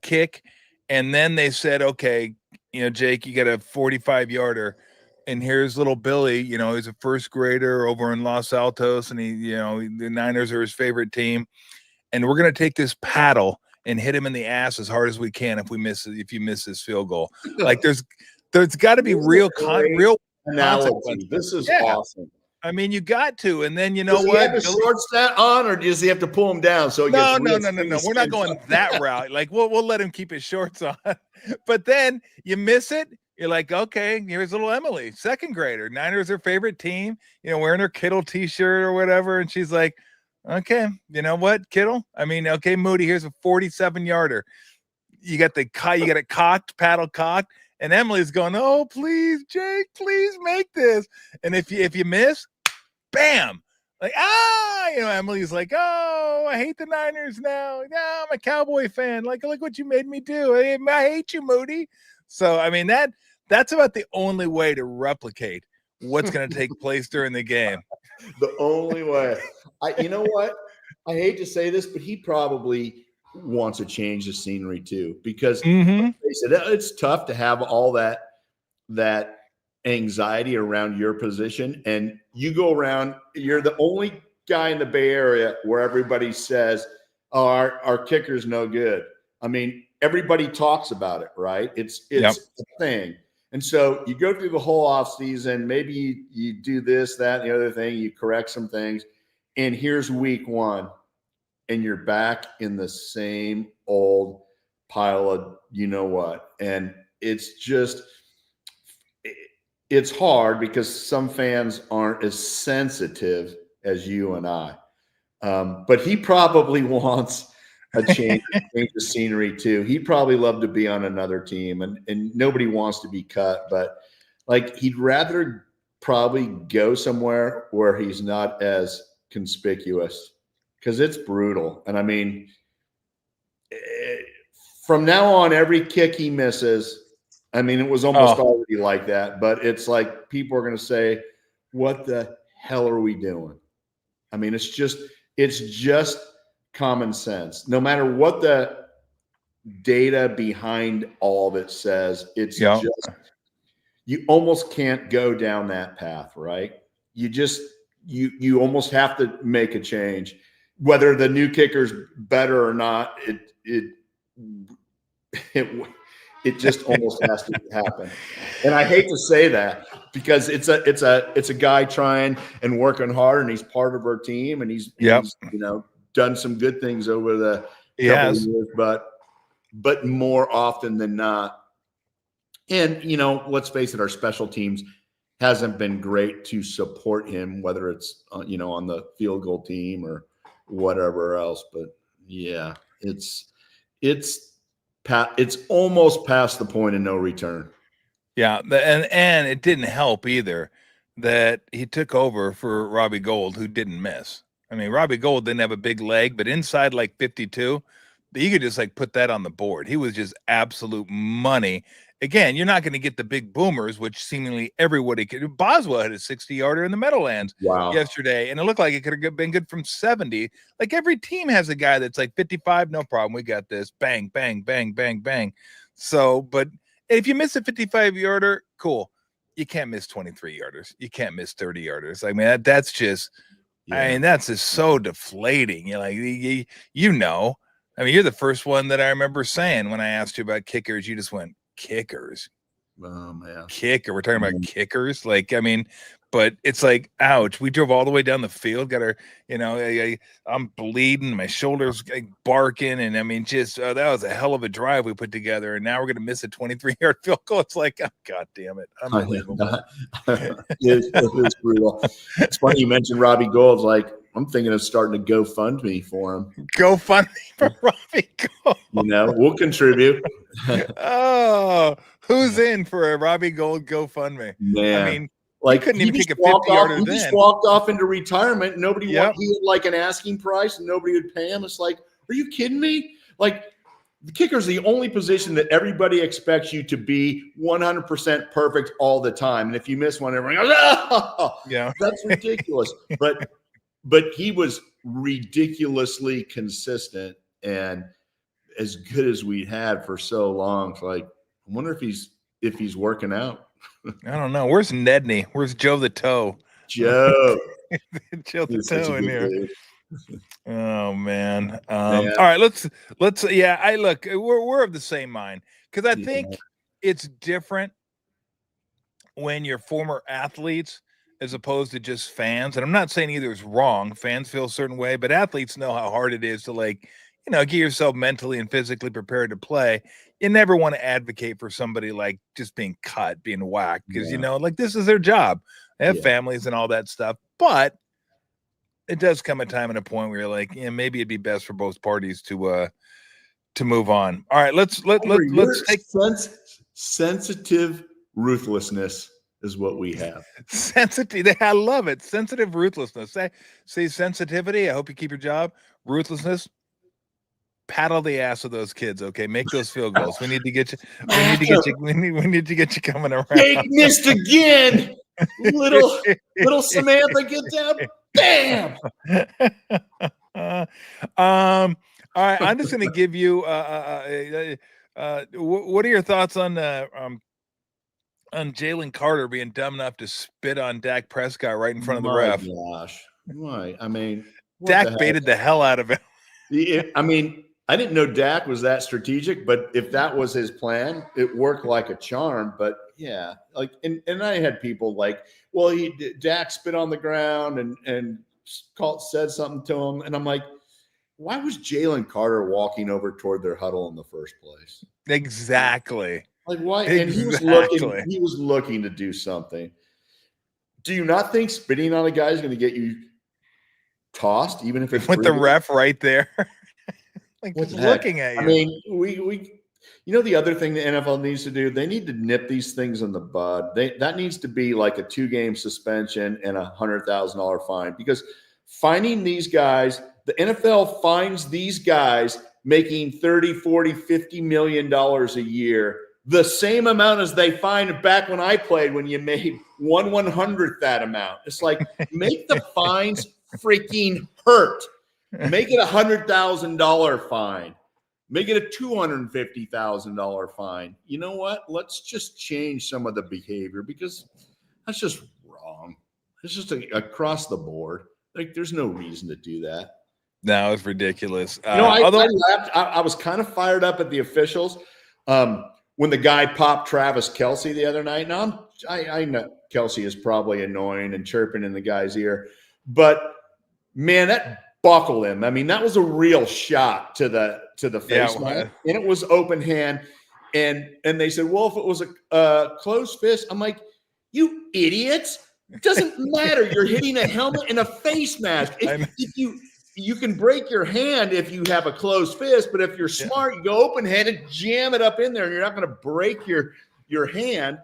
kick, and then they said, okay, Jake, you got a 45 yarder, and here's little Billy. He's a first grader over in Los Altos, and the Niners are his favorite team, and we're gonna take this paddle and hit him in the ass as hard as we can if you miss this field goal. Like there's got to be real
analogy. This is awesome.
I mean, you got to, and then
does he have the shorts that on, or does he have to pull him down? So
no. We're not going that route. Like we'll let him keep his shorts on, but then you miss it. You're like, okay, here's little Emily, second grader. Niners her favorite team. Wearing her Kittle T-shirt or whatever, and she's like, okay, you know what, Kittle? I mean, okay, Moody, here's a 47-yarder. You got it cocked, paddle cocked, and Emily's going, oh, please, Jake, please make this. And if you miss, bam, like, Emily's like, oh, I hate the Niners now. No, I'm a Cowboy fan. Like, look what you made me do. I hate you, Moody. So, I mean, that's about the only way to replicate what's going to take place during the game.
The only way. You know what? I hate to say this, but he probably wants to change the scenery too, because it's tough to have all that anxiety around your position, and you go around. You're the only guy in the Bay Area where everybody says, "Oh, our kicker's no good." I mean, everybody talks about it, right? It's a thing. And so you go through the whole offseason, maybe you do this, that, and the other thing, you correct some things, and here's week one, and you're back in the same old pile of you know what. And it's just it's hard because some fans aren't as sensitive as you and I. But he probably wants a change of scenery too. He'd probably love to be on another team, and nobody wants to be cut, but like he'd rather probably go somewhere where he's not as conspicuous, because it's brutal. And I mean, from now on, every kick he misses, I mean, it was almost already like that, but it's like people are going to say, what the hell are we doing? I mean, it's just common sense. No matter what the data behind all of it says, it's just, you almost can't go down that path, right? You just, you almost have to make a change. Whether the new kicker's better or not, it just almost has to happen. And I hate to say that, because it's a guy trying and working hard, and he's part of our team, and he's done some good things over the couple of years, but more often than not. And let's face it, our special teams hasn't been great to support him, whether it's on the field goal team or whatever else. But yeah, it's almost past the point of no return.
Yeah, and it didn't help either that he took over for Robbie Gould, who didn't miss. I mean, Robbie Gould didn't have a big leg, but inside like 52, you could just like put that on the board. He was just absolute money. Again, you're not going to get the big boomers, which seemingly everybody could. Boswell had a 60-yarder in the Meadowlands yesterday, and it looked like it could have been good from 70. Like every team has a guy that's like 55, no problem, we got this. Bang, bang, bang, bang, bang. So, but if you miss a 55-yarder, cool. You can't miss 23-yarders. You can't miss 30-yarders. I mean, that's just, I mean, that's just so deflating. You're like, I mean, you're the first one that I remember saying when I asked you about kickers, you just went, kickers.
Oh man,
kicker. We're talking about kickers. Like, I mean, but it's like, ouch. We drove all the way down the field, got our, I'm bleeding, my shoulders barking. And I mean, just that was a hell of a drive we put together. And now we're going to miss a 23-yard field goal. It's like, oh, God damn it. Unbelievable.
It's brutal. It's funny you mentioned Robbie Gould. Like, I'm thinking of starting to GoFundMe for him.
GoFundMe for Robbie Gould.
We'll contribute.
Oh, who's in for a Robbie Gould GoFundMe?
Man.
I mean, like, couldn't even kick a 50-yarder then.
He just walked off into retirement. Nobody he had like an asking price, and nobody would pay him. It's like, are you kidding me? Like, the kicker is the only position that everybody expects you to be 100% perfect all the time. And if you miss one, everyone goes, oh, that's ridiculous. But he was ridiculously consistent and as good as we had for so long. It's like, I wonder if he's working out.
I don't know. Where's Nedney? Where's Joe the Toe?
Joe
the Toe in here. Oh man. All right, let's we're of the same mind, because I think it's different when you're former athletes as opposed to just fans. And I'm not saying either is wrong. Fans feel a certain way, but athletes know how hard it is to get yourself mentally and physically prepared to play. You never want to advocate for somebody like just being cut, being whacked, because this is their job. They have families and all that stuff. But it does come a time and a point where you're like, maybe it'd be best for both parties to move on. All right, let's take
sensitive ruthlessness is what we have.
Sensitive. I love it. Sensitive ruthlessness. Say sensitivity. I hope you keep your job. Ruthlessness. Paddle the ass of those kids. Okay, make those field goals. We need to get you. We need to get you coming around.
They missed again. little Samantha gets down, bam.
All right, I'm just going to give you. What are your thoughts on Jalen Carter being dumb enough to spit on Dak Prescott right in front of the ref?
Gosh, why? I mean,
Dak baited the hell out of him.
I mean, I didn't know Dak was that strategic, but if that was his plan, it worked like a charm. But yeah, like, and I had people like, well, Dak spit on the ground and said something to him, and I'm like, why was Jalen Carter walking over toward their huddle in the first place?
Exactly.
Like, why?
Exactly.
And he was looking to do something. Do you not think spitting on a guy is going to get you tossed, even if it's
with the ref right there? Like, just looking at you.
I mean, we the other thing the NFL needs to do, they need to nip these things in the bud. That needs to be like a 2-game suspension and $100,000 fine, because finding these guys, the NFL finds these guys making 30, 40, $50 million a year, the same amount as they fined back when I played, when you made 1/100th that amount. It's like, make the fines freaking hurt. Make it $100,000 fine. Make it a $250,000 fine. You know what? Let's just change some of the behavior, because that's just wrong. It's just across the board. Like, there's no reason to do that.
No, it's ridiculous.
I laughed. I was kind of fired up at the officials when the guy popped Travis Kelce the other night. Now, I know Kelce is probably annoying and chirping in the guy's ear, but man, that buckled him. I mean, that was a real shot to the face, and it was open hand. And they said, well, if it was a closed fist, I'm like, you idiots! It doesn't matter. You're hitting a helmet and a face mask. If you can break your hand if you have a closed fist, but if you're smart, you go open handed, jam it up in there, and you're not going to break your hand.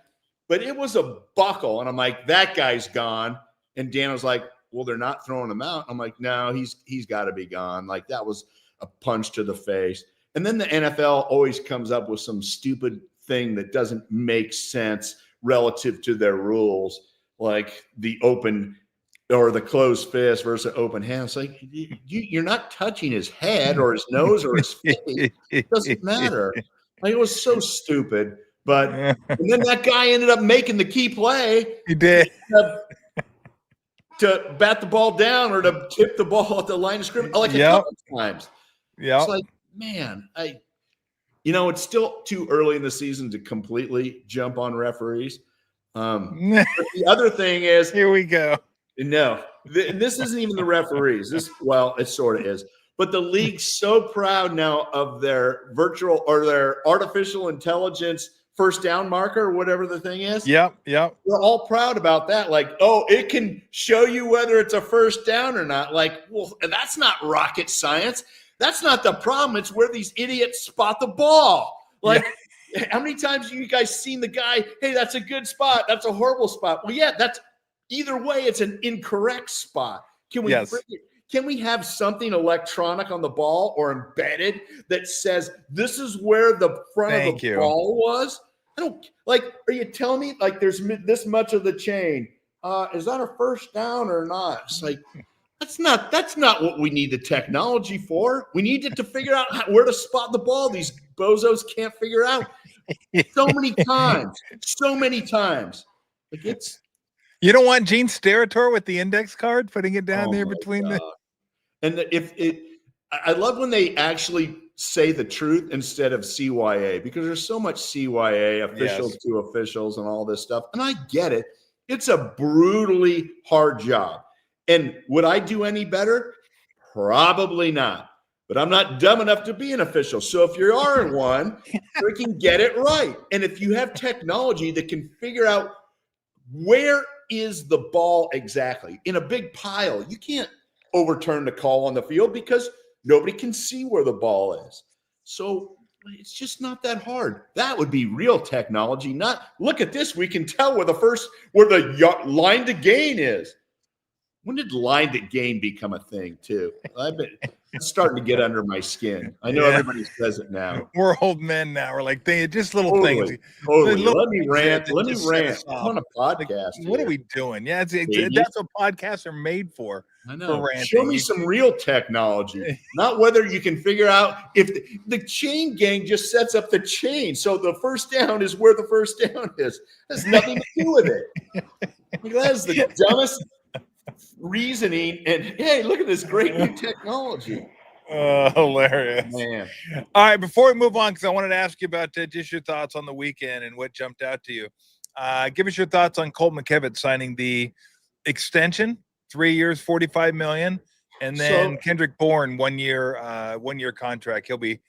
But it was a buckle, and I'm like, that guy's gone. And Dan was like, well, they're not throwing him out. I'm like, no, he's got to be gone. Like, that was a punch to the face. And then the NFL always comes up with some stupid thing that doesn't make sense relative to their rules, like the open or the closed fist versus open hand. It's like, you're not touching his head or his nose or his face. It doesn't matter. Like, it was so stupid. But and then that guy ended up making the key play.
He did.
To bat the ball down or to tip the ball at the line of scrimmage, like a couple times. Yeah. It's like, man, it's still too early in the season to completely jump on referees. But the other thing is,
here we go.
No, this isn't even the referees. It sort of is. But the league's so proud now of their virtual or their artificial intelligence first down marker, or whatever the thing is.
Yep.
We're all proud about that. Like, oh, it can show you whether it's a first down or not. Like, well, that's not rocket science. That's not the problem. It's where these idiots spot the ball. Like, how many times have you guys seen the guy, hey, that's a good spot, that's a horrible spot? Well, yeah, that's either way, it's an incorrect spot. Can we have something electronic on the ball or embedded that says this is where the front of the ball was? I don't like. Are you telling me like there's this much of the chain? Is that a first down or not? It's like, that's not what we need the technology for. We need it to figure out where to spot the ball. These bozos can't figure out so many times. Like, it's.
You don't want Gene Steratore with the index card, putting it down there between the.
And I love when they actually say the truth instead of CYA, because there's so much CYA, officials to officials, and all this stuff. And I get it. It's a brutally hard job. And would I do any better? Probably not. But I'm not dumb enough to be an official. So if you are in one, freaking get it right. And if you have technology that can figure out where is the ball exactly in a big pile, you can't overturn the call on the field because nobody can see where the ball is. So it's just not that hard. That would be real technology. Not look at this. We can tell where the line to gain is. When did line to gain become a thing too? It's starting to get under my skin. I know everybody says it now.
We're old men now. We're like, just little
Totally.
things.
Totally.
Little
Let me
things
rant.
that
Let me
just set
rant.
us
I'm
off.
on a
Like,
podcast
what
here.
are we doing? Yeah,
Ages.
that's what podcasts are made for.
I know.
For ranting.
Show me some real technology, not whether you can figure out if the chain gang just sets up the chain. So the first down is where the first down is. Has nothing to do with it. Like, that is the dumbest reasoning. And hey, look at this great new technology.
Hilarious.
Man.
All right, before we move on, because I wanted to ask you about just your thoughts on the weekend and what jumped out to you. Give us your thoughts on Colt McKivitt signing the extension, 3 years, $45 million, and then Kendrick Bourne 1 year, 1 year contract. He'll be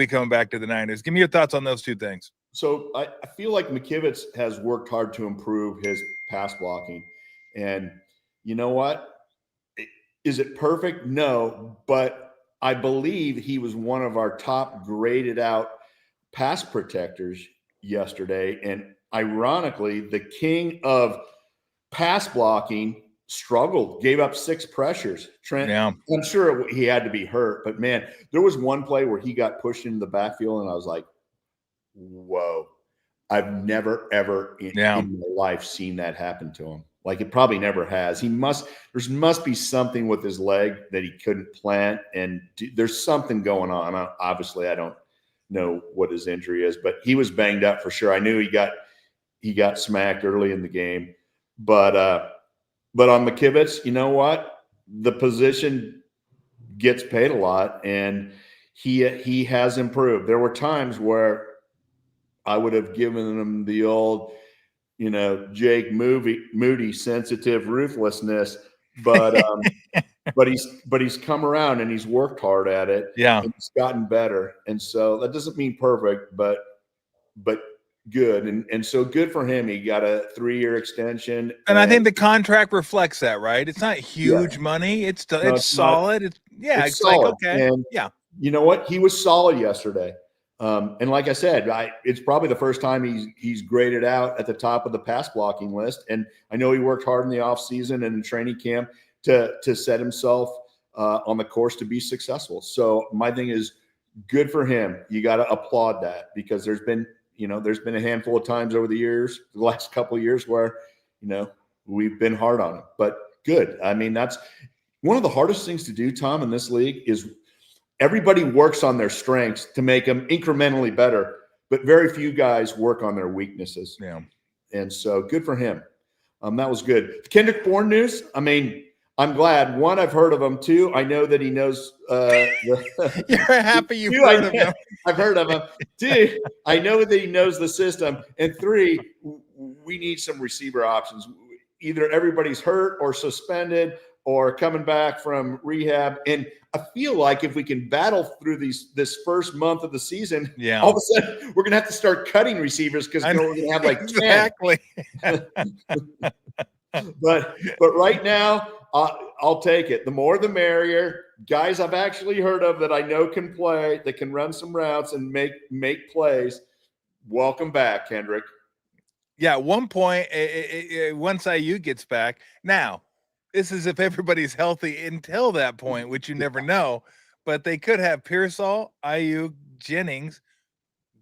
coming back to the Niners. Give me your thoughts on those two things.
So I feel like McKivitt has worked hard to improve his pass blocking, and you know what? Is it perfect? No, but I believe he was one of our top graded out pass protectors yesterday. And ironically, the king of pass blocking struggled, gave up 6 pressures. Trent,
Yeah.
I'm sure he had to be hurt, but man, there was one play where he got pushed into the backfield, and I was like, whoa, I've never, ever in my life seen that happen to him. Like, it probably never has. There must be something with his leg that he couldn't plant, and there's something going on. Obviously, I don't know what his injury is, but he was banged up for sure. I knew he got smacked early in the game, but on McKivitz, you know what? The position gets paid a lot, and he has improved. There were times where I would have given him the old, Jake Moody sensitive ruthlessness, but he's come around and he's worked hard at it.
Yeah,
and he's gotten better, and so that doesn't mean perfect, but good, and so good for him. He got a 3-year extension,
and I think the contract reflects that, right? It's not huge money. It's solid. It's solid. Like, okay,
and you know what? He was solid yesterday. And like I said, it's probably the first time he's graded out at the top of the pass blocking list. And I know he worked hard in the offseason and in training camp to set himself on the course to be successful. So my thing is, good for him. You got to applaud that, because there's been a handful of times over the last couple of years where, we've been hard on him, but good. I mean, that's one of the hardest things to do, Tom, in this league is everybody works on their strengths to make them incrementally better, but very few guys work on their weaknesses.
Yeah.
And so good for him. That was good. The Kendrick Bourne news, I mean, I'm glad. One, I've heard of him. Two, I know that he knows.
You're happy you've heard of him.
I've heard of him. Two, I know that he knows the system. And three, we need some receiver options. Either everybody's hurt or suspended or coming back from rehab. And I feel like if we can battle through this first month of the season, all of a sudden we're going to have to start cutting receivers, because we're going to have like 10.
Exactly.
But right now, I'll take it. The more the merrier. Guys I've actually heard of that I know can play, that can run some routes and make plays. Welcome back, Kendrick.
Yeah, at one point, once IU gets back. Now, this is if everybody's healthy until that point, which you never know. But they could have Pearsall, IU, Jennings,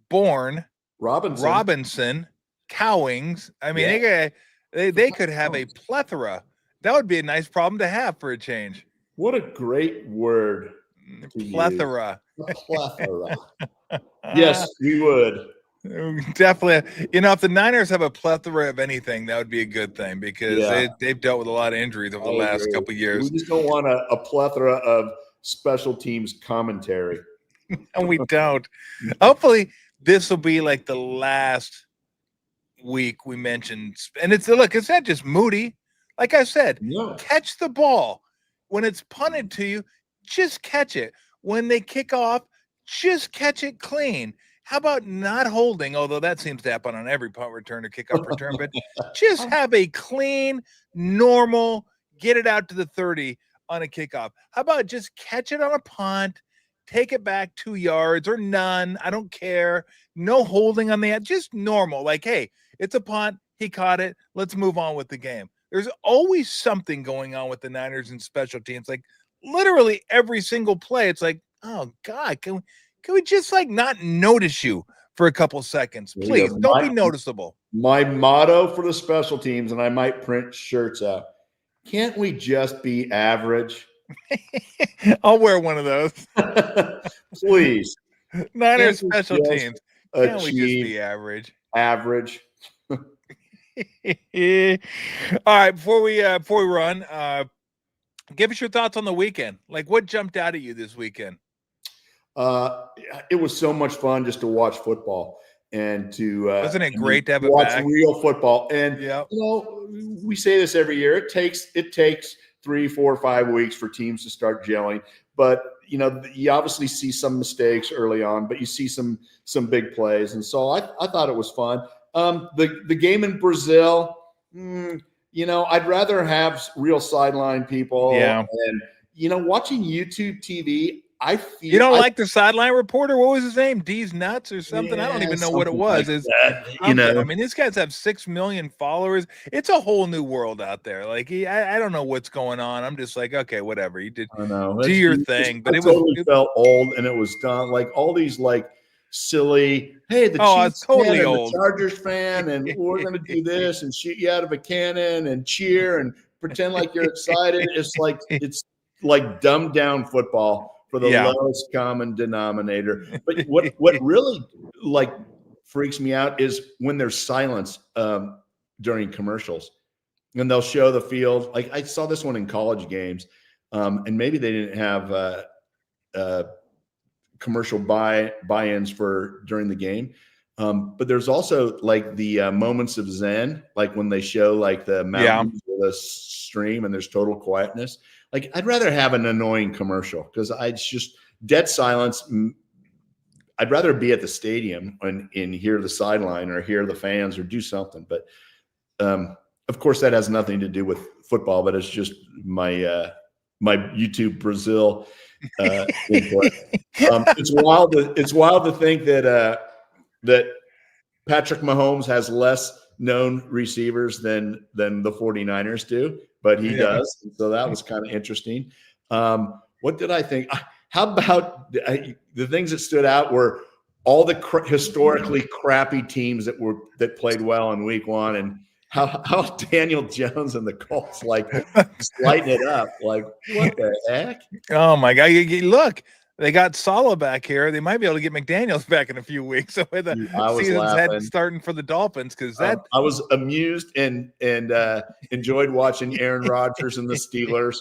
Bourne, Robinson, Cowings. I mean, they could have a plethora. That would be a nice problem to have for a change.
What a great word.
Plethora.
A plethora. Yes, we would.
Definitely. If the Niners have a plethora of anything, that would be a good thing, because they've dealt with a lot of injuries over the last couple of years.
We just don't want a plethora of special teams commentary.
And we don't. Hopefully, this will be like the last week we mentioned. And it's not just Moody. Like I said, catch the ball. When it's punted to you, just catch it. When they kick off, just catch it clean. How about not holding, although that seems to happen on every punt return or kickoff return, but just have a clean, normal, get it out to the 30 on a kickoff. How about just catch it on a punt, take it back 2 yards or none. I don't care. No holding on the end, just normal. Like, hey, it's a punt. He caught it. Let's move on with the game. There's always something going on with the Niners and special teams. Like, literally every single play. It's like, oh God, can we just like not notice you for a couple seconds? Please don't be noticeable.
My motto for the special teams, and I might print shirts out. Can't we just be average?
I'll wear one of those.
Please.
Niners special teams. Can't we just be average?
Average.
All right, before we run, give us your thoughts on the weekend. Like, what jumped out at you this weekend?
It was so much fun just to watch football and to
wasn't it great to have
watch
back?
Real football. And
yep.
You know, we say this every year. It takes 3, 4, 5 weeks for teams to start gelling. But you know, you obviously see some mistakes early on, but you see some big plays. And so I thought it was fun. The game in Brazil, you know, I'd rather have real sideline people.
Yeah.
And you know, watching YouTube TV, I feel
you don't like the sideline reporter. What was his name? D's Nuts or something?
Yeah,
I don't even know what it was.
Like you know,
I mean, these guys have 6 million followers. It's a whole new world out there. Like, I don't know what's going on. I'm just like, okay, whatever. You did do your thing, but it
felt old, and it was done like all these like silly. Hey, the Chiefs
totally
fan
old.
And the Chargers fan, and we're going to do this and shoot you out of a cannon and cheer and pretend like you're excited. It's like dumbed down football for the lowest common denominator. But what really like freaks me out is when there's silence during commercials, and they'll show the field. Like I saw this one in college games, and maybe they didn't have commercial buy-ins for during the game. But there's also like the moments of zen, like when they show like the mountains or the stream and there's total quietness. Like I'd rather have an annoying commercial because it's just dead silence. I'd rather be at the stadium and hear the sideline or hear the fans or do something. But of course, that has nothing to do with football. But it's just my my YouTube Brazil input. It's wild. It's wild to think that that Patrick Mahomes has less known receivers than the 49ers do, but he does. So that was kind of interesting. What did I think? How about the things that stood out were all the historically crappy teams that played well in week one, and how Daniel Jones and the Colts like lighting it up. Like, what the heck?
Oh my God. Look, they got Saleh back here. They might be able to get McDaniels back in a few weeks. So the season's starting for the Dolphins because I
was amused and enjoyed watching Aaron Rodgers and the Steelers.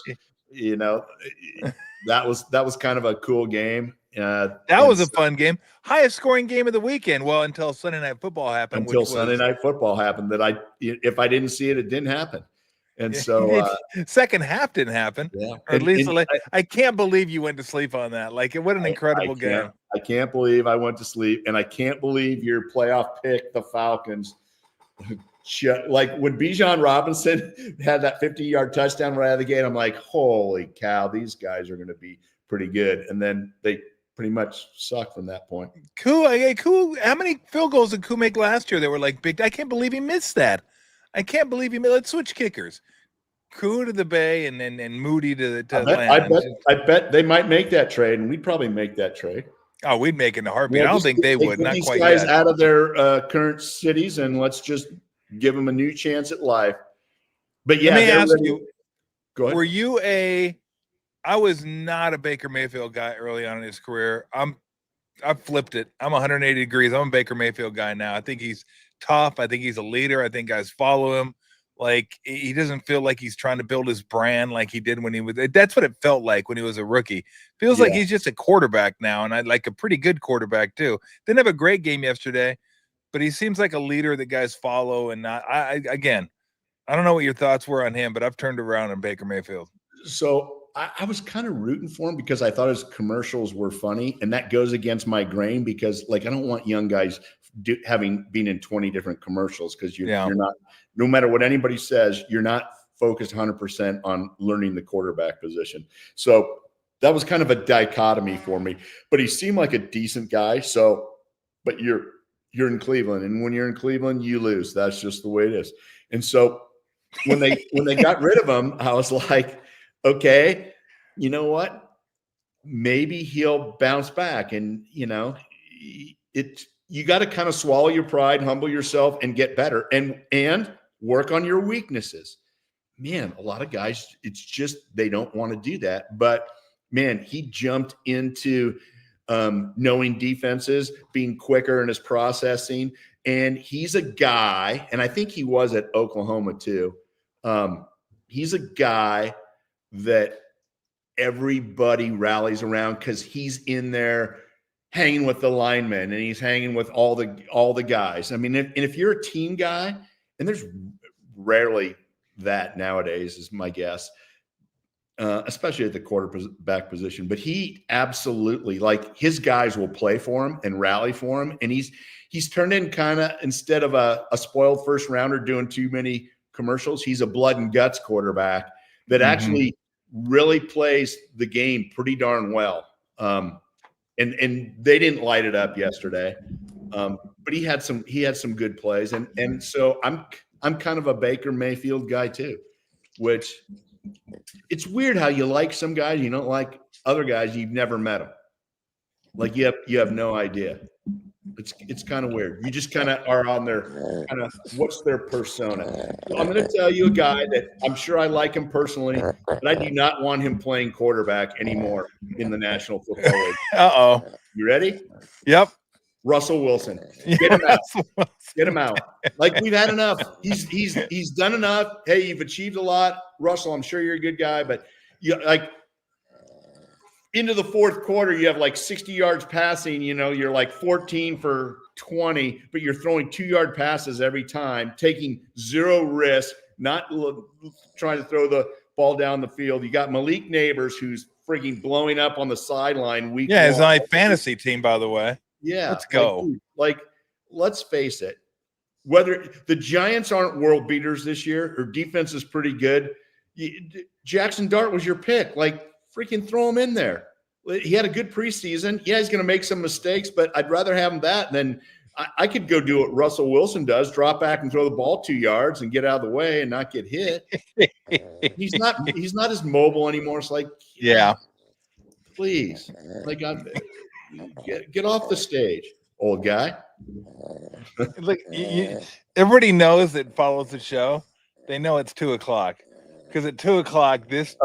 You know, that was kind of a cool game.
That was a fun game. Highest scoring game of the weekend. Well, until Sunday Night Football happened.
That if I didn't see it, it didn't happen. And so
second half didn't happen.
Yeah.
Or at least I can't believe you went to sleep on that. Like, what an incredible game.
I can't believe I went to sleep, and I can't believe your playoff pick, the Falcons. Like when Bijan Robinson had that 50-yard touchdown right out of the gate, I'm like, holy cow, these guys are going to be pretty good. And then they pretty much sucked from that point.
Cool. How many field goals did Koo make last year that were like big? I can't believe he missed that. I can't believe he missed. Let's switch kickers. Koo to the Bay and Moody to Atlanta.
I bet they might make that trade, and we'd probably make that trade.
Oh, we'd make it in a heartbeat. I don't think they would. Not
these
quite
guys
yet.
Out of their current cities, and let's just give them a new chance at life. But yeah,
let me ask you,
go ahead.
Were you I was not a Baker Mayfield guy early on in his career. I've flipped it. I'm 180 degrees. I'm a Baker Mayfield guy now. I think he's tough. I think he's a leader. I think guys follow him. Like, he doesn't feel like he's trying to build his brand like he did when he was. That's what it felt like when he was a rookie. Feels like he's just a quarterback now, and I like a pretty good quarterback too. Didn't have a great game yesterday, but he seems like a leader that guys follow. And not. I don't know what your thoughts were on him, but I've turned around on Baker Mayfield.
So I was kind of rooting for him because I thought his commercials were funny, and that goes against my grain because, like, I don't want young guys having been in 20 different commercials because you're not. No matter what anybody says, you're not focused 100% on learning the quarterback position. So that was kind of a dichotomy for me. But he seemed like a decent guy. So, but you're in Cleveland, and when you're in Cleveland, you lose. That's just the way it is. And so when they got rid of him, I was like, okay, you know what? Maybe he'll bounce back. And, you got to kind of swallow your pride, humble yourself, and get better and work on your weaknesses. Man, a lot of guys, it's just they don't want to do that. But, man, he jumped into knowing defenses, being quicker in his processing. And he's a guy, and I think he was at Oklahoma too. He's a guy that everybody rallies around because he's in there hanging with the linemen and he's hanging with all the guys. I mean, if you're a team guy, and there's rarely that nowadays, is my guess, especially at the quarterback position. But he absolutely, like, his guys will play for him and rally for him. And he's turned in kind of, instead of a spoiled first rounder doing too many commercials, he's a blood and guts quarterback that actually really plays the game pretty darn well. And they didn't light it up yesterday. But he had some good plays. And so I'm kind of a Baker Mayfield guy too, which it's weird how you like some guys, you don't like other guys, you've never met them. Like you have no idea. It's kind of weird. You just kind of are on their kind of, what's their persona. So I'm going to tell you a guy that I'm sure I like him personally, but I do not want him playing quarterback anymore in the National Football League.
Uh-oh.
You ready?
Yep.
Russell Wilson. Get him out. Get him out. Like, we've had enough. He's done enough. Hey, you've achieved a lot. Russell, I'm sure you're a good guy, but into the fourth quarter, you have like 60 yards passing, you're like 14 for 20, but you're throwing 2-yard passes every time, taking zero risk, not trying to throw the ball down the field. You got Malik Neighbors, who's freaking blowing up on the sideline week one.
Yeah, it's my fantasy team, by the way.
Yeah.
Let's go.
Let's face it. Whether the Giants aren't world beaters this year, or defense is pretty good, Jackson Dart was your pick. Like, freaking throw him in there. He had a good preseason. Yeah, he's going to make some mistakes, but I'd rather have him that than I could go do what Russell Wilson does, drop back and throw the ball 2 yards and get out of the way and not get hit. He's not as mobile anymore. It's like,
yeah,
please, like, get off the stage, old guy.
Look, everybody knows that follows the show. They know it's 2:00. Because at 2:00, this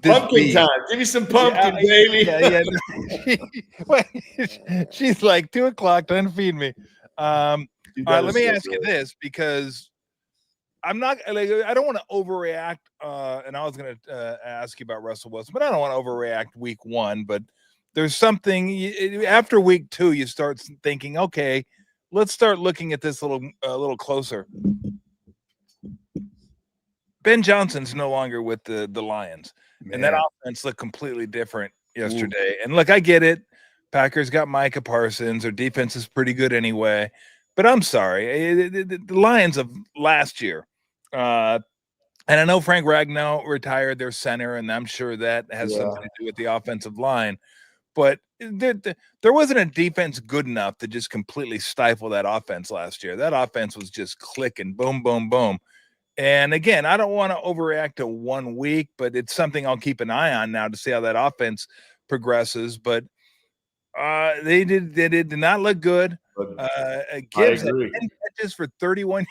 pumpkin time. Give me some pumpkin, baby.
She's like, 2:00, don't feed me. All right, let me ask you this, because I'm not like, I don't want to overreact. And I was going to ask you about Russell Wilson, but I don't want to overreact week one. But there's something after week 2, you start thinking, okay, let's start looking at this a little closer. Ben Johnson's no longer with the Lions. Man. And that offense looked completely different yesterday. Ooh. And look, I get it. Packers got Micah Parsons. Their defense is pretty good anyway. But I'm sorry. The Lions of last year, and I know Frank Ragnow retired their center, and I'm sure that has something to do with the offensive line. But there wasn't a defense good enough to just completely stifle that offense last year. That offense was just clicking, boom, boom, boom. And again, I don't want to overreact to 1 week, but it's something I'll keep an eye on now to see how that offense progresses. But they did not look good. Gibbs had 10 catches for 31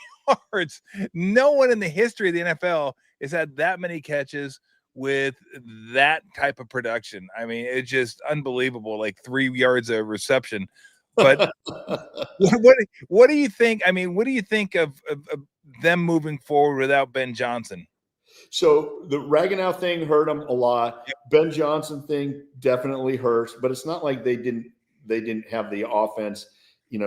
yards. No one in the history of the NFL has had that many catches with that type of production. I mean, it's just unbelievable, like 3 yards of reception. But what do you think? I mean, what do you think of them moving forward without Ben Johnson?
So the Ragnow thing hurt them a lot. Yep. Ben Johnson thing definitely hurts, but it's not like they didn't have the offense,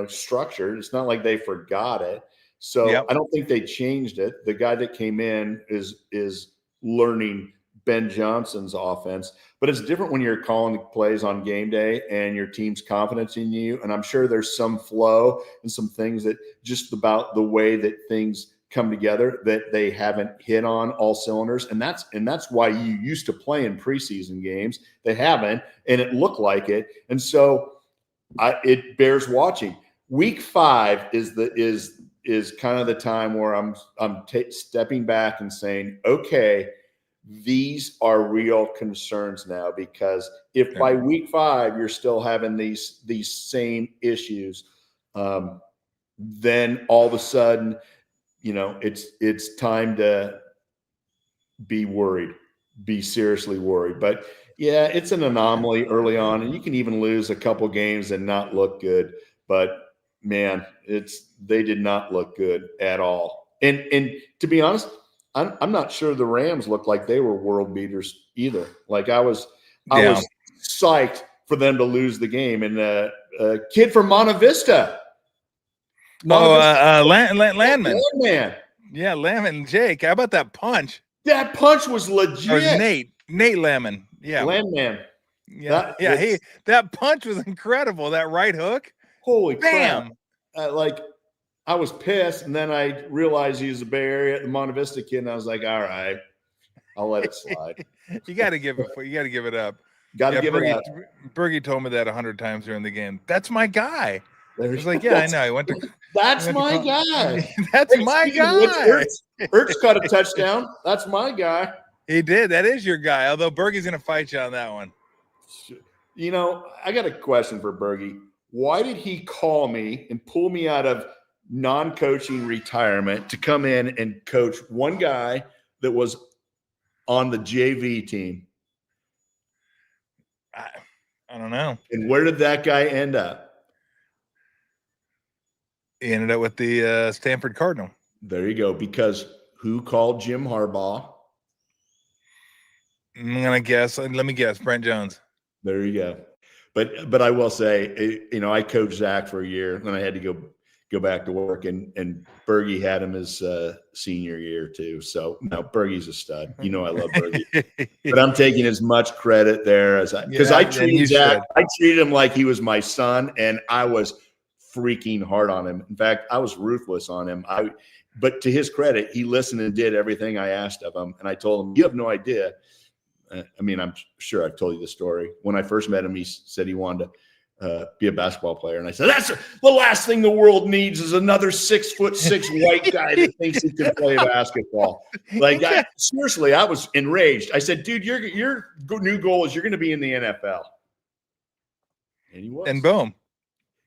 structured. It's not like they forgot it. So yep. I don't think they changed it. The guy that came in is learning Ben Johnson's offense, but it's different when you're calling plays on game day and your team's confidence in you. And I'm sure there's some flow and some things that just about the way that things come together that they haven't hit on all cylinders. And that's why you used to play in preseason games. They haven't, and it looked like it. And so it bears watching. Week 5 is kind of the time where I'm stepping back and saying, okay, these are real concerns now, because if by week 5 you're still having these same issues, then all of a sudden, it's time to be worried, be seriously worried. But yeah, it's an anomaly early on, and you can even lose a couple games and not look good. But man, they did not look good at all. And to be honest, I'm not sure the Rams looked like they were world beaters either. Like I was psyched for them to lose the game. And a kid from Monta Vista.
Landman.
Landman.
Yeah, Landman. Jake, how about that punch?
That punch was legit.
Or Nate Landman. Yeah.
Landman.
Yeah. That punch was incredible. That right hook.
Holy
Bam.
Crap. I was pissed, and then I realized he was a Bay Area, the Monta Vista kid, and I was like, all right, I'll let it slide.
You got to give it up.
Got to give it up.
Bergie told me that 100 times during the game. That's my guy. I was like, yeah, I know. He went to.
That's my guy.
That's my guy.
Ertz caught a touchdown. That's my guy.
He did. That is your guy. Although Bergie's going to fight you on that one.
I got a question for Bergie. Why did he call me and pull me out of non-coaching retirement to come in and coach one guy that was on the JV team?
I don't know.
And where did that guy end up?
He ended up with the Stanford Cardinal.
There you go. Because who called Jim Harbaugh?
I'm gonna guess. Let me guess. Brent Jones.
There you go. But I will say, I coached Zach for a year, then I had to go back to work, and Bergie had him his senior year too. So no, Bergie's a stud. I love Bergie, but I'm taking as much credit there as I treated Zach. I treated him like he was my son, and I was freaking hard on him. In fact, I was ruthless on him. But to his credit, he listened and did everything I asked of him. And I told him, you have no idea. I'm sure I've told you the story. When I first met him, he said he wanted to be a basketball player. And I said, that's the last thing the world needs is another 6'6" white guy that thinks he can play basketball. Seriously, I was enraged. I said, dude, your new goal is you're going to be in the NFL. And he was.
And boom.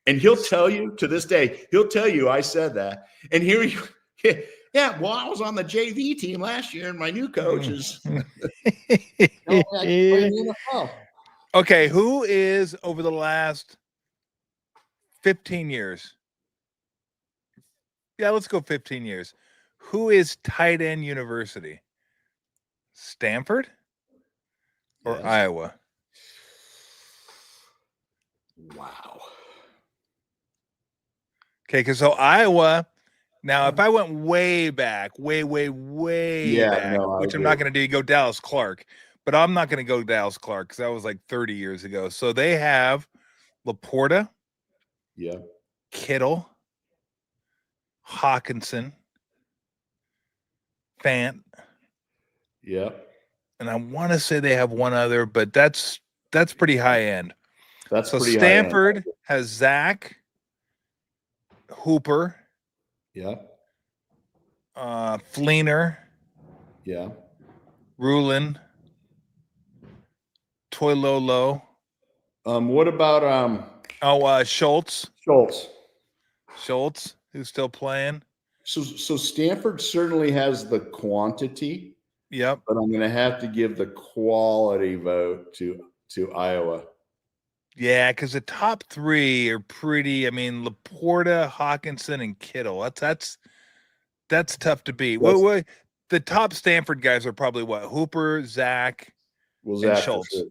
And he'll tell you to this day, I said that. And here you, yeah, well, I was on the JV team last year, and my new coach is.
Okay, who is over the last 15 years? Yeah, let's go 15 years. Who is tight end university? Stanford or Iowa?
Wow.
Okay, because so Iowa, now if I went way back, way back, which I'm not going to do, you go Dallas Clark, but I'm not going to go Dallas Clark because that was like 30 years ago. So they have Laporta, Kittle, Hawkinson, Fant.
Yeah.
And I want to say they have one other, but that's pretty high end.
That's
so
pretty
Stanford
high end.
has Zach, Hooper, Fleener, Rulin, Toilolo.
What about
Schultz, who's still playing.
So Stanford certainly has the quantity.
Yep.
But I'm going to have to give the quality vote to Iowa.
Yeah, because the top three are pretty. I mean, Laporta, Hawkinson, and Kittle. That's tough to beat. The top Stanford guys are probably what? Hooper, Zach, and Schultz. Sure.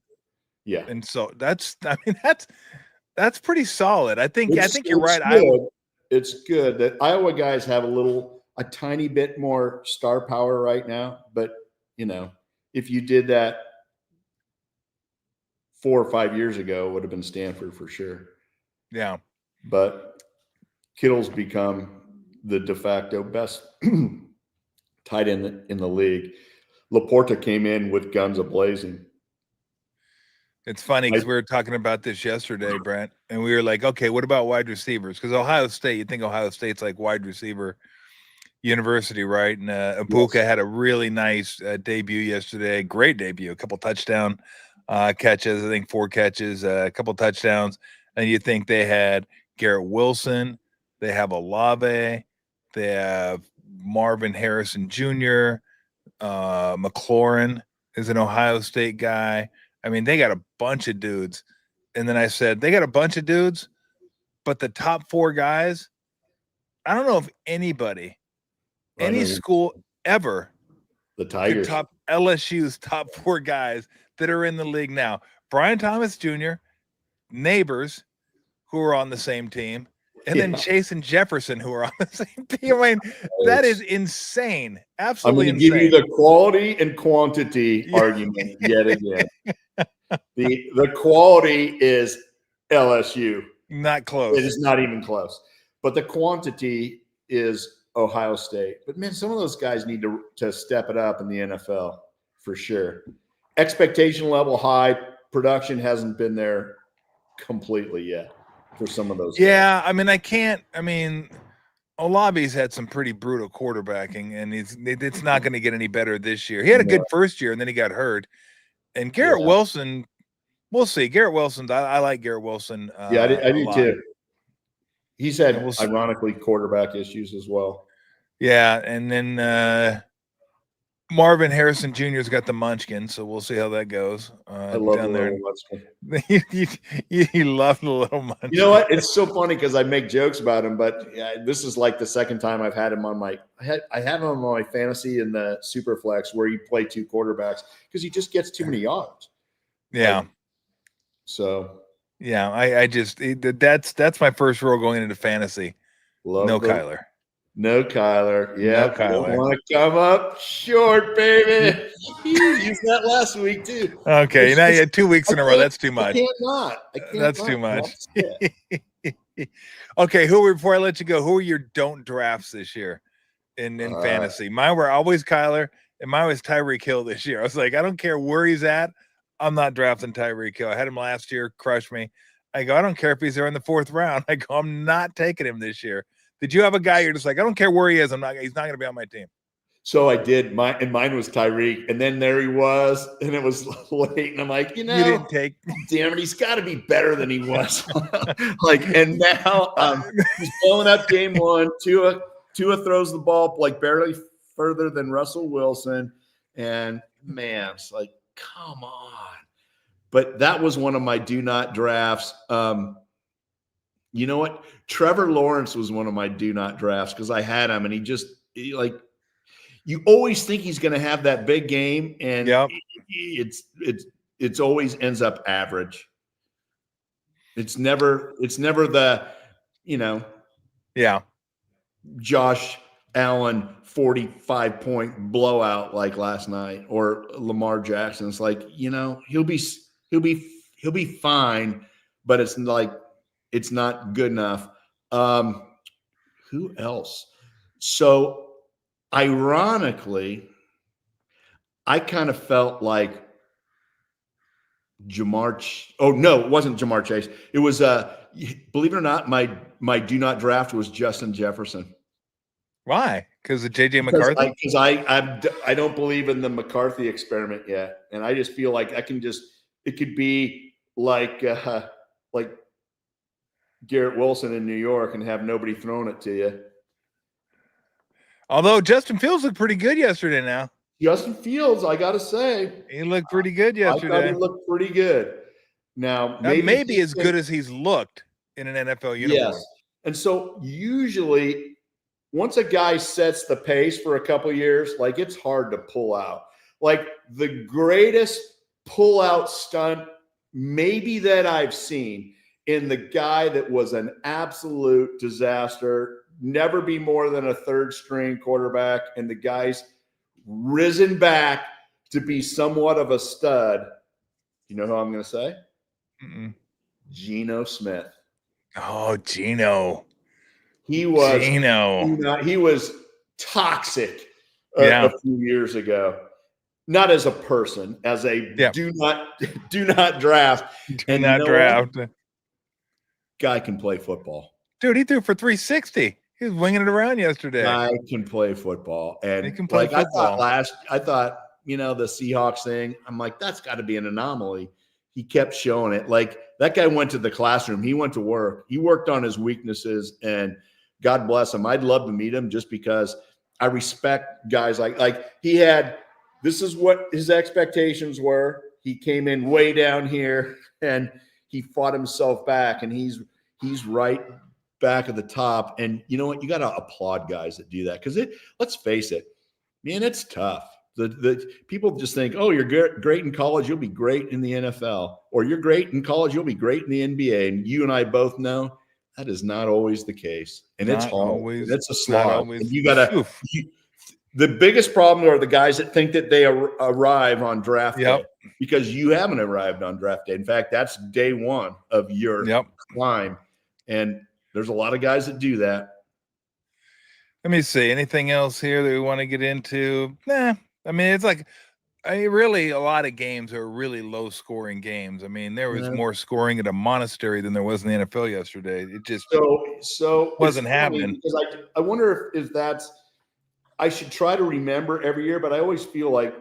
Yeah,
and so that's pretty solid. I think you're right.
It's good that Iowa guys have a tiny bit more star power right now, but if you did that 4 or 5 years ago, it would have been Stanford for sure.
Yeah.
But Kittle's become the de facto best tight end in the league. Laporta came in with guns a-blazing.
It's funny because we were talking about this yesterday, Brent, and we were like, okay, what about wide receivers? Because Ohio State, you think Ohio State's like wide receiver University, right? And Ibuka had a really nice debut yesterday. Great debut. A couple touchdown catches. I think 4 catches, a couple touchdowns. And you think they had Garrett Wilson. They have Olave. They have Marvin Harrison Jr. McLaurin is an Ohio State guy. I mean, they got a bunch of dudes. And then I said, they got a bunch of dudes, but the top 4 guys, I don't know if anybody, any school ever,
the Tigers,
top LSU's top 4 guys that are in the league now. Brian Thomas Jr., Neighbors, who are on the same team, and then Chase and Jefferson, who are on the same team. I mean, that is insane. Absolutely insane.
I'm going to give you the quality and quantity argument yet again. The quality is LSU.
Not close.
It is not even close. But the quantity is Ohio State. But, man, some of those guys need to step it up in the NFL for sure. Expectation level high. Production hasn't been there completely yet for some of those guys.
I mean, Olave's had some pretty brutal quarterbacking, and it's not going to get any better this year. He had a good first year, and then he got hurt. And Garrett Wilson, we'll see. Garrett Wilson, I like Garrett Wilson.
I do too. He's had, ironically, quarterback issues as well.
Yeah, and then Marvin Harrison Jr.'s got the munchkin, so we'll see how that goes.
I love the little munchkin.
You love the little munchkin.
You know what? It's so funny because I make jokes about him, but this is like the second time I've had him on my – I have him on my fantasy in the Superflex where you play 2 quarterbacks because he just gets too many yards.
Yeah. Yeah, I just that's my first rule going into fantasy. Kyler.
No Kyler. Yeah.
No Kyler.
Want to come up short, baby. Used that last week too.
Okay, now you had 2 weeks in a row. That's too much.
I can't
That's too much. Okay, before I let you go, who are your don't drafts this year in fantasy? Mine were always Kyler, and mine was Tyreek Hill this year. I was like, I don't care where he's at. I'm not drafting Tyreek Hill. I had him last year, crushed me. I go, I don't care if he's there in the 4th round. I go, I'm not taking him this year. Did you have a guy you're just like, I don't care where he is, he's not going to be on my team?
So I did. Mine was Tyreek, and then there he was, and it was late, and I'm like, you didn't take. Damn it, he's got to be better than he was. And now he's blowing up game 1. Tua throws the ball like barely further than Russell Wilson, and man, it's like, come on. But that was one of my do not drafts. You know what? Trevor Lawrence was one of my do not drafts because I had him, and you always think he's going to have that big game, and it's always ends up average. It's never the Josh Allen 45-point blowout like last night or Lamar Jackson. It's like, he'll be fine, but it's like it's not good enough. Who else? So ironically, I kind of felt like it wasn't Jamar Chase. It was believe it or not, my do not draft was Justin Jefferson.
Why? Because of JJ McCarthy?
Because I don't believe in the McCarthy experiment yet. And I just feel like it could be like Garrett Wilson in New York and have nobody throwing it to you.
Although Justin Fields looked pretty good yesterday now.
Justin Fields, I got to say.
He looked pretty good yesterday.
I thought he looked pretty good. Now,
maybe as good as he's looked in an NFL uniform.
Yes. And so usually once a guy sets the pace for a couple years, like it's hard to pull out. Like the greatest pull-out stunt maybe that I've seen in the guy that was an absolute disaster, never be more than a 3rd-string quarterback, and the guy's risen back to be somewhat of a stud. You know who I'm going to say? Geno Smith.
Oh, Geno.
He was toxic a few years ago. Not as a person, as a do not draft.
Do not draft.
Guy can play football.
Dude, he threw for 360. He was winging it around yesterday.
I can play football. And
he can play football.
I thought, the Seahawks thing, I'm like, that's got to be an anomaly. He kept showing it. Like, that guy went to the classroom. He went to work. He worked on his weaknesses, and God bless him. I'd love to meet him just because I respect guys like he had. This is what his expectations were. He came in way down here, and he fought himself back, and he's right back at the top. And you know what? You got to applaud guys that do that, because let's face it, man, it's tough. The people just think, oh, you're great in college, you'll be great in the NFL, or you're great in college, you'll be great in the NBA. And you and I both know that is not always the case, and it's hard. And it's a slog. And you gotta. The biggest problem are the guys that think that they arrive on draft day, because you haven't arrived on draft day. In fact, that's day one of your climb, and there's a lot of guys that do that.
Let me see. Anything else here that we want to get into? Nah. I mean, it's like really a lot of games are really low-scoring games. I mean, there was more scoring at a monastery than there was in the NFL yesterday. It just
so
wasn't happening.
Because I wonder if that's – I should try to remember every year, but I always feel like,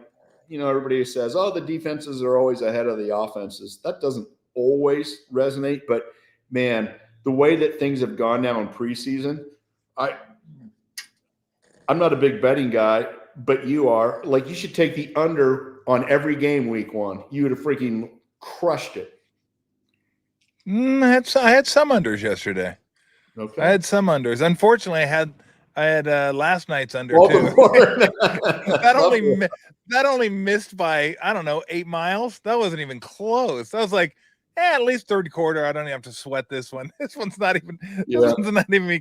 everybody says, oh, the defenses are always ahead of the offenses. That doesn't always resonate. But, man, the way that things have gone now in preseason, I'm not a big betting guy, but you are. Like, you should take the under on every game week one. You would have freaking crushed it.
I had some unders yesterday.
Okay.
I had some unders. Unfortunately, I had last night's under too. that only missed by, I don't know, 8 miles. That wasn't even close. I was like, at least third quarter, I don't even have to sweat this one. This one's not even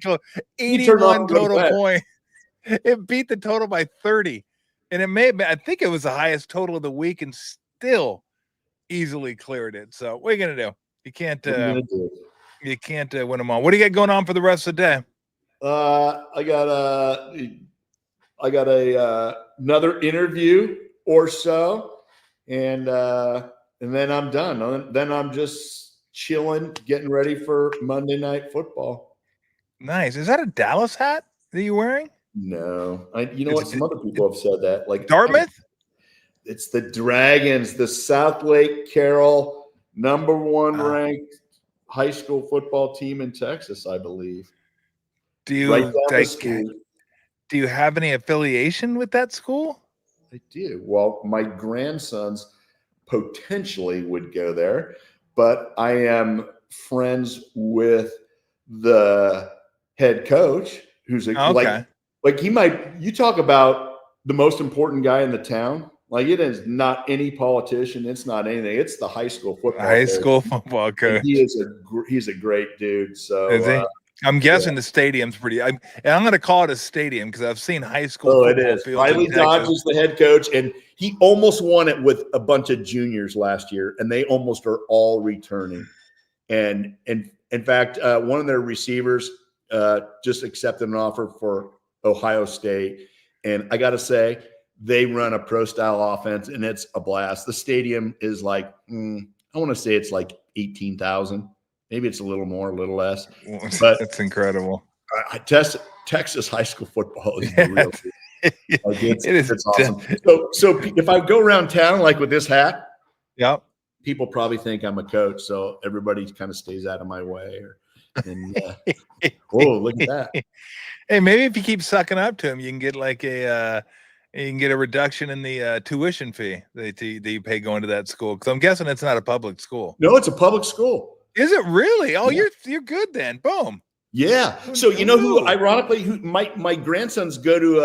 close. 81 total points. It beat the total by 30, and I think it was the highest total of the week, and still easily cleared it. So what are you gonna do? You can't win them all. What do you got going on for the rest of the day?
I got another interview or so, and then I'm done. Then I'm just chilling, getting ready for Monday Night Football.
Nice. Is that a Dallas hat that you're wearing?
No, some other people have said that. Like
Dartmouth?
It's the Dragons, the South Lake Carroll #1 ranked high school football team in Texas, I believe.
Do you have any affiliation with that school?
I do. Well, my grandsons potentially would go there, but I am friends with the head coach, who's he might. You talk about the most important guy in the town. Like, it is not any politician. It's not anything. It's the high school football coach. He's a great dude. So
is he? I'm guessing the stadium's pretty. I'm going to call it a stadium because I've seen high school.
Oh, it is. Riley Dodge is the head coach, and he almost won it with a bunch of juniors last year, and they almost are all returning. And in fact, one of their receivers just accepted an offer for Ohio State, and I got to say, they run a pro-style offense, and it's a blast. The stadium is like, I want to say it's like 18,000. Maybe it's a little more, a little less. But
that's incredible.
Texas high school football is real. It's awesome. So if I go around town like with this hat, people probably think I'm a coach. So everybody kind of stays out of my way. Whoa, look at that.
Hey, maybe if you keep sucking up to him, you can get like a reduction in the tuition fee that you pay going to that school. Because I'm guessing it's not a public school.
No, it's a public school.
Is it really? Oh, yeah. You're good then. Boom.
Yeah. So you know who, ironically, my grandsons go to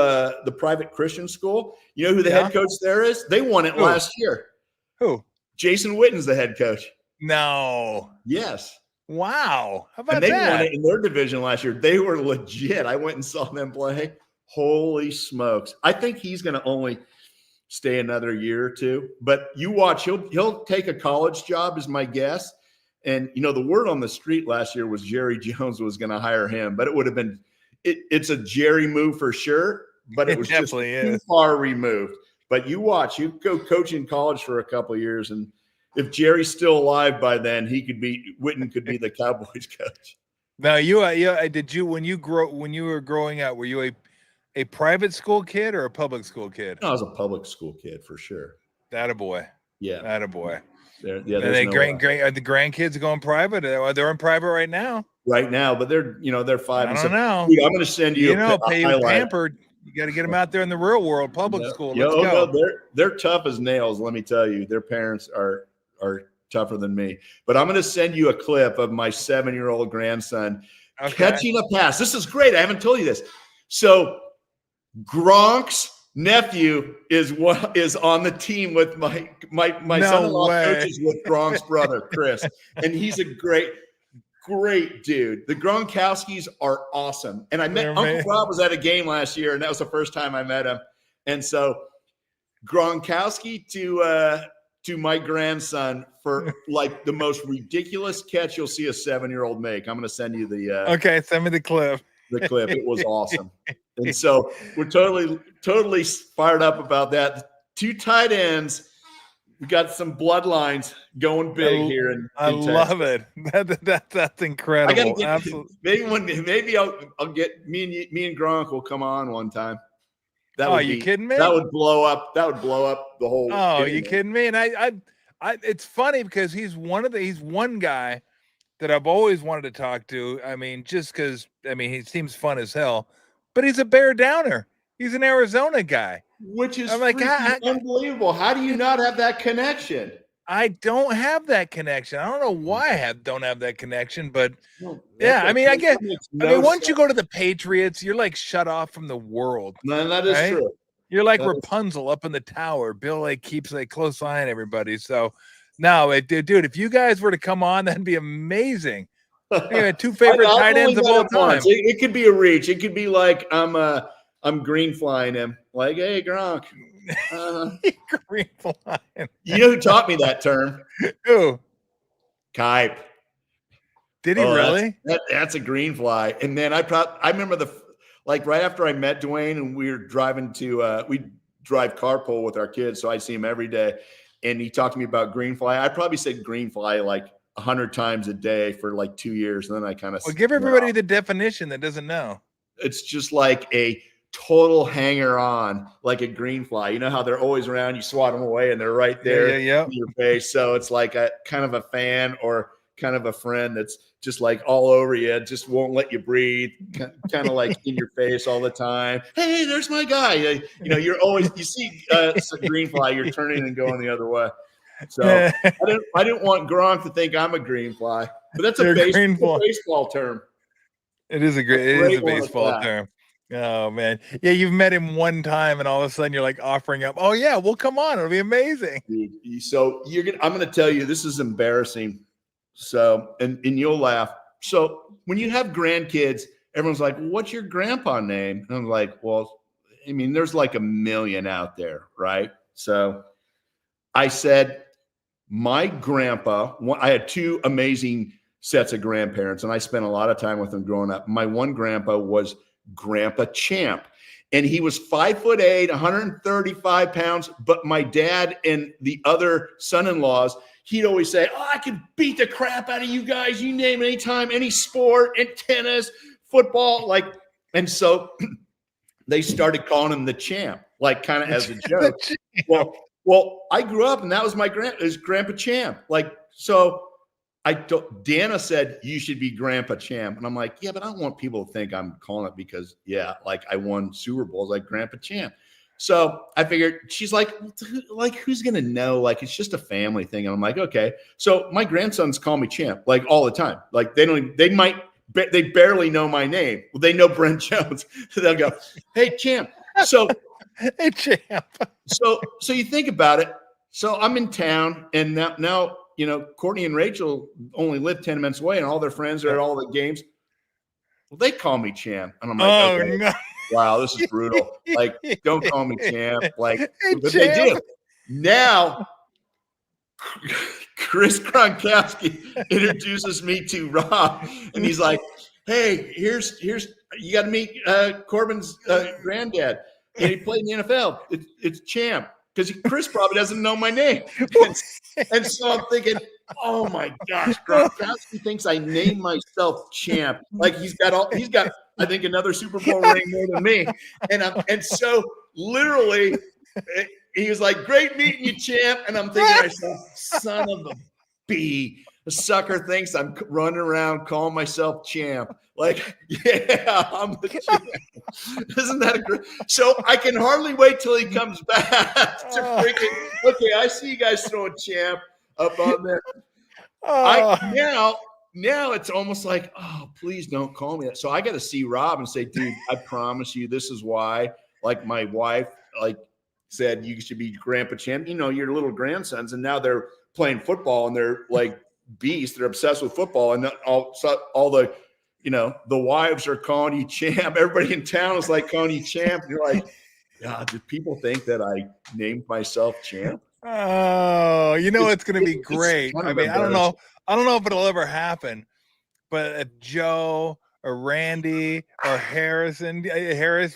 the private Christian school. You know who the head coach there is? They won it last year.
Who?
Jason Witten's the head coach.
No.
Yes.
Wow. How about
that? And they won
that?
it in their division last year. They were legit. I went and saw them play. Holy smokes. I think he's going to only stay another year or two. But you watch, he'll take a college job is my guess. And, the word on the street last year was Jerry Jones was going to hire him. But it would have been it's a Jerry move for sure. But it was just too far removed. But you watch, you go coach in college for a couple of years, and if Jerry's still alive by then, Witten could be the Cowboys coach.
Now did you when you were growing up, were you a private school kid or a public school kid?
No, I was a public school kid for sure.
Attaboy.
Yeah.
Attaboy.
Yeah,
And
there's
they
no
are the grandkids going private? They're in private right now.
right now, but they're 5
I
and
don't
7.
know.
Dude, I'm going to send you a highlight.
Pampered. You got to get them out there in the real world, public school. Let's go.
No, they're tough as nails. Let me tell you, their parents are tougher than me. But I'm going to send you a clip of my 7-year-old grandson catching a pass. This is great. I haven't told you this. So Gronk's nephew is on the team with my son-in-law coaches with Gronk's brother Chris, and he's a great dude. The Gronkowskis are awesome, and I met Uncle Rob was at a game last year, and that was the first time I met him. And so Gronkowski to my grandson for like the most ridiculous catch you'll see a 7-year-old make. I'm going to send you the
send me the clip.
The clip. It was awesome. And so we're totally fired up about that. 2 tight ends. We got some bloodlines going big here.
I love it. That's incredible.
Absolutely. Maybe I'll get me and Gronk will come on one time.
You kidding me?
That would blow up the whole.
Oh, you kidding me? And I it's funny because he's one guy that I've always wanted to talk to. I mean, just because he seems fun as hell, but he's a Bear Downer. He's an Arizona guy,
which is unbelievable. How do you not have that connection?
I don't have that connection. I don't know why I don't have that connection, but I guess once you go to the Patriots, you're like shut off from the world.
No, that is true.
You're like Rapunzel up in the tower. Bill keeps a close eye on everybody. So no, dude, if you guys were to come on, that'd be amazing. 2 favorite tight ends of all time.
It could be a reach. It could be like I'm green flying him. Like, hey, Gronk.
Green flying.
You know who taught me that term?
Who?
Kipe.
Did he really?
That's a green fly. And then I remember right after I met Dwayne and we were driving we drive carpool with our kids, so I see him every day. And he talked to me about green fly. I probably said green fly like 100 times a day for like 2 years. And then I kind of
give everybody the definition that doesn't know.
It's just like a total hanger on, like a green fly. You know how they're always around, you swat them away and they're right there in your face. So it's like a kind of a fan or kind of a friend that's just like all over you, just won't let you breathe, kind of like in your face all the time. Hey, there's my guy. You're always, you see a green fly, you're turning and going the other way. So I didn't want Gronk to think I'm a green fly, but that's a baseball term.
It is a baseball term. Oh man. Yeah. You've met him one time and all of a sudden you're like offering up. Oh yeah. Well, come on. It'll be amazing.
Dude, so I'm going to tell you, this is embarrassing. So, and you'll laugh. So when you have grandkids, everyone's like, what's your grandpa name? And I'm like, well, there's like 1 million out there. Right. So I said, my grandpa, I had 2 amazing sets of grandparents and I spent a lot of time with them growing up. My one grandpa was Grandpa Champ. And he was 5'8", 135 pounds. But my dad and the other son-in-laws, he'd always say, oh, I could beat the crap out of you guys. You name it anytime, any sport, and tennis, football. And so they started calling him the champ, like kind of as a joke. Well, I grew up and that was Grandpa Champ. So Dana said, you should be Grandpa Champ. And I'm like, yeah, but I don't want people to think I'm calling it because, I won Super Bowls like Grandpa Champ. So I figured, she's like, who's going to know? It's just a family thing. And I'm like, okay. So my grandsons call me Champ, all the time. They barely know my name. Well, they know Brent Jones. They'll go, hey, Champ. So,
hey, Champ.
So you think about it. So I'm in town and now, Courtney and Rachel only live 10 minutes away and all their friends are at all the games. Well, they call me Champ. And I'm like, okay, no. Wow, this is brutal. Don't call me Champ. But Champ. They do. Now, Chris Gronkowski introduces me to Rob and he's like, hey, here's you got to meet Corbin's granddad. And he played in the NFL. It's Champ. Because Chris probably doesn't know my name. And so I'm thinking, Oh my gosh, Gronkowski thinks I named myself champ. Like he's got, I think, another Super Bowl ring more than me. And so literally, he was like, "Great meeting you, champ." And I'm thinking to myself, "Son of a B, the sucker thinks I'm running around calling myself champ." Like, yeah, I'm the champ. Isn't that a great? So I can hardly wait till he comes back to freaking. Okay, I see you guys throwing champ up on there. Now it's almost like, oh, please don't call me that. So I got to see Rob and say, dude, I promise you, this is why. Like my wife, like said, you should be Grandpa Champ. You know, your little grandsons, and now they're playing football and they're like beasts. They're obsessed with football, and all the, you know, the wives are calling you champ. Everybody in town is like calling you champ. And you're like, God, do people think that I named myself champ?
Oh, you know, it's going to be great. I mean, I don't know if it'll ever happen, but if Joe or Randy or Harris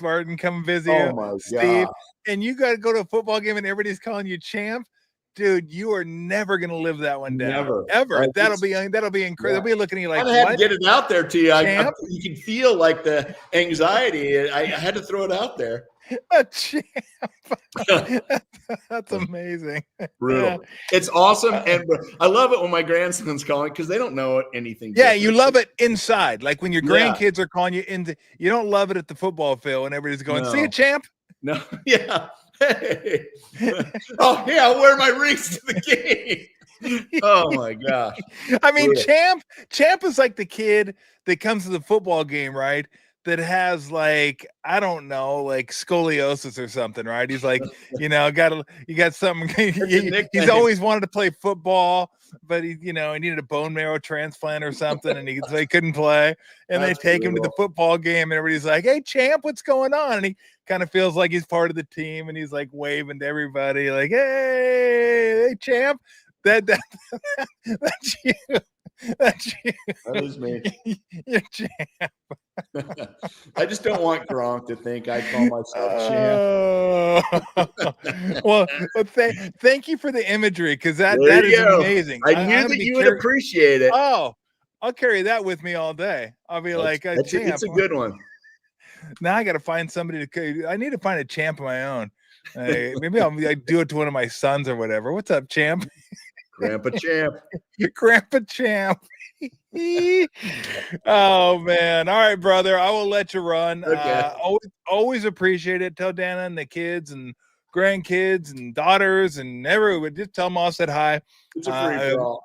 Martin come visit you, Steve, and you got to go to a football game and everybody's calling you champ, dude, you are never going to live that one down. Ever. Right? That'll be incredible. Yeah. They'll be looking at you like,
I had to get it out there to you. You can feel like the anxiety. I had to throw it out there.
A champ. That's amazing.
Brutal. It's awesome. And I love it when my grandsons call me because they don't know anything.
Yeah, different. You love it inside. Like when your grandkids are calling you into, you don't love it at the football field and everybody's going, see you, champ.
No, yeah. Hey. Oh, yeah, I'll wear my rings to the game. Oh my gosh.
I mean, Champ is like the kid that comes to the football game, right? That has like, I don't know, like scoliosis or something, right? He's like, you know, you got something. He's always wanted to play football, but he needed a bone marrow transplant or something, and he couldn't play. And they take him to the football game, and everybody's like, "Hey, Champ, what's going on?" And he kind of feels like he's part of the team, and he's like waving to everybody, like, "Hey, Champ, that's you." That's you.
That is me.
You're champ.
I just don't want Gronk to think I call myself champ.
Well, thank you for the imagery, because that is amazing.
I knew that you would appreciate it.
Oh, I'll carry that with me all day. I'll be champ.
It's a good one.
Now I got to find somebody I need to find a champ of my own. Maybe I'll do it to one of my sons or whatever. What's up, champ?
Grandpa Champ.
Grandpa Champ. Oh man. All right, brother. I will let you run.
Okay.
Always appreciate it. Tell Dana and the kids and grandkids and daughters and everyone. Just tell them all I said hi.
It's a free for all.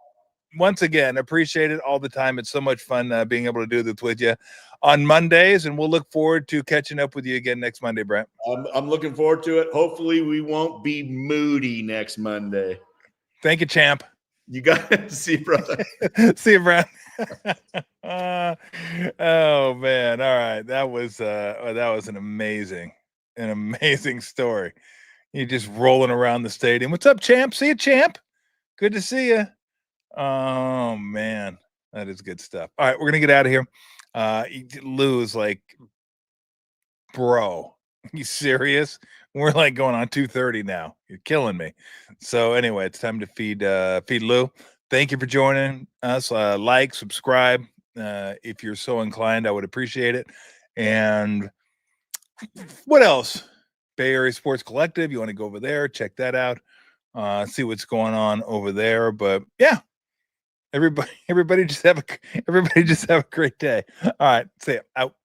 Once again, appreciate it all the time. It's so much fun being able to do this with you on Mondays, and we'll look forward to catching up with you again next Monday, Brent.
I'm looking forward to it. Hopefully we won't be moody next Monday.
Thank you, champ.
You got to see you, brother.
See you, Brent. Oh man. All right. That was an amazing story. You're just rolling around the stadium. What's up, champ? See you, champ. Good to see you. Oh man, that is good stuff. All right, we're gonna get out of here. Lou's like, bro, you serious? We're like going on 2:30 now. You're killing me. So anyway, it's time to feed Lou. Thank you for joining us. Like, subscribe if you're so inclined. I would appreciate it. And what else? Bay Area Sports Collective. You want to go over there, check that out, see what's going on over there. But yeah, everybody just have a great day. All right, see ya. Out.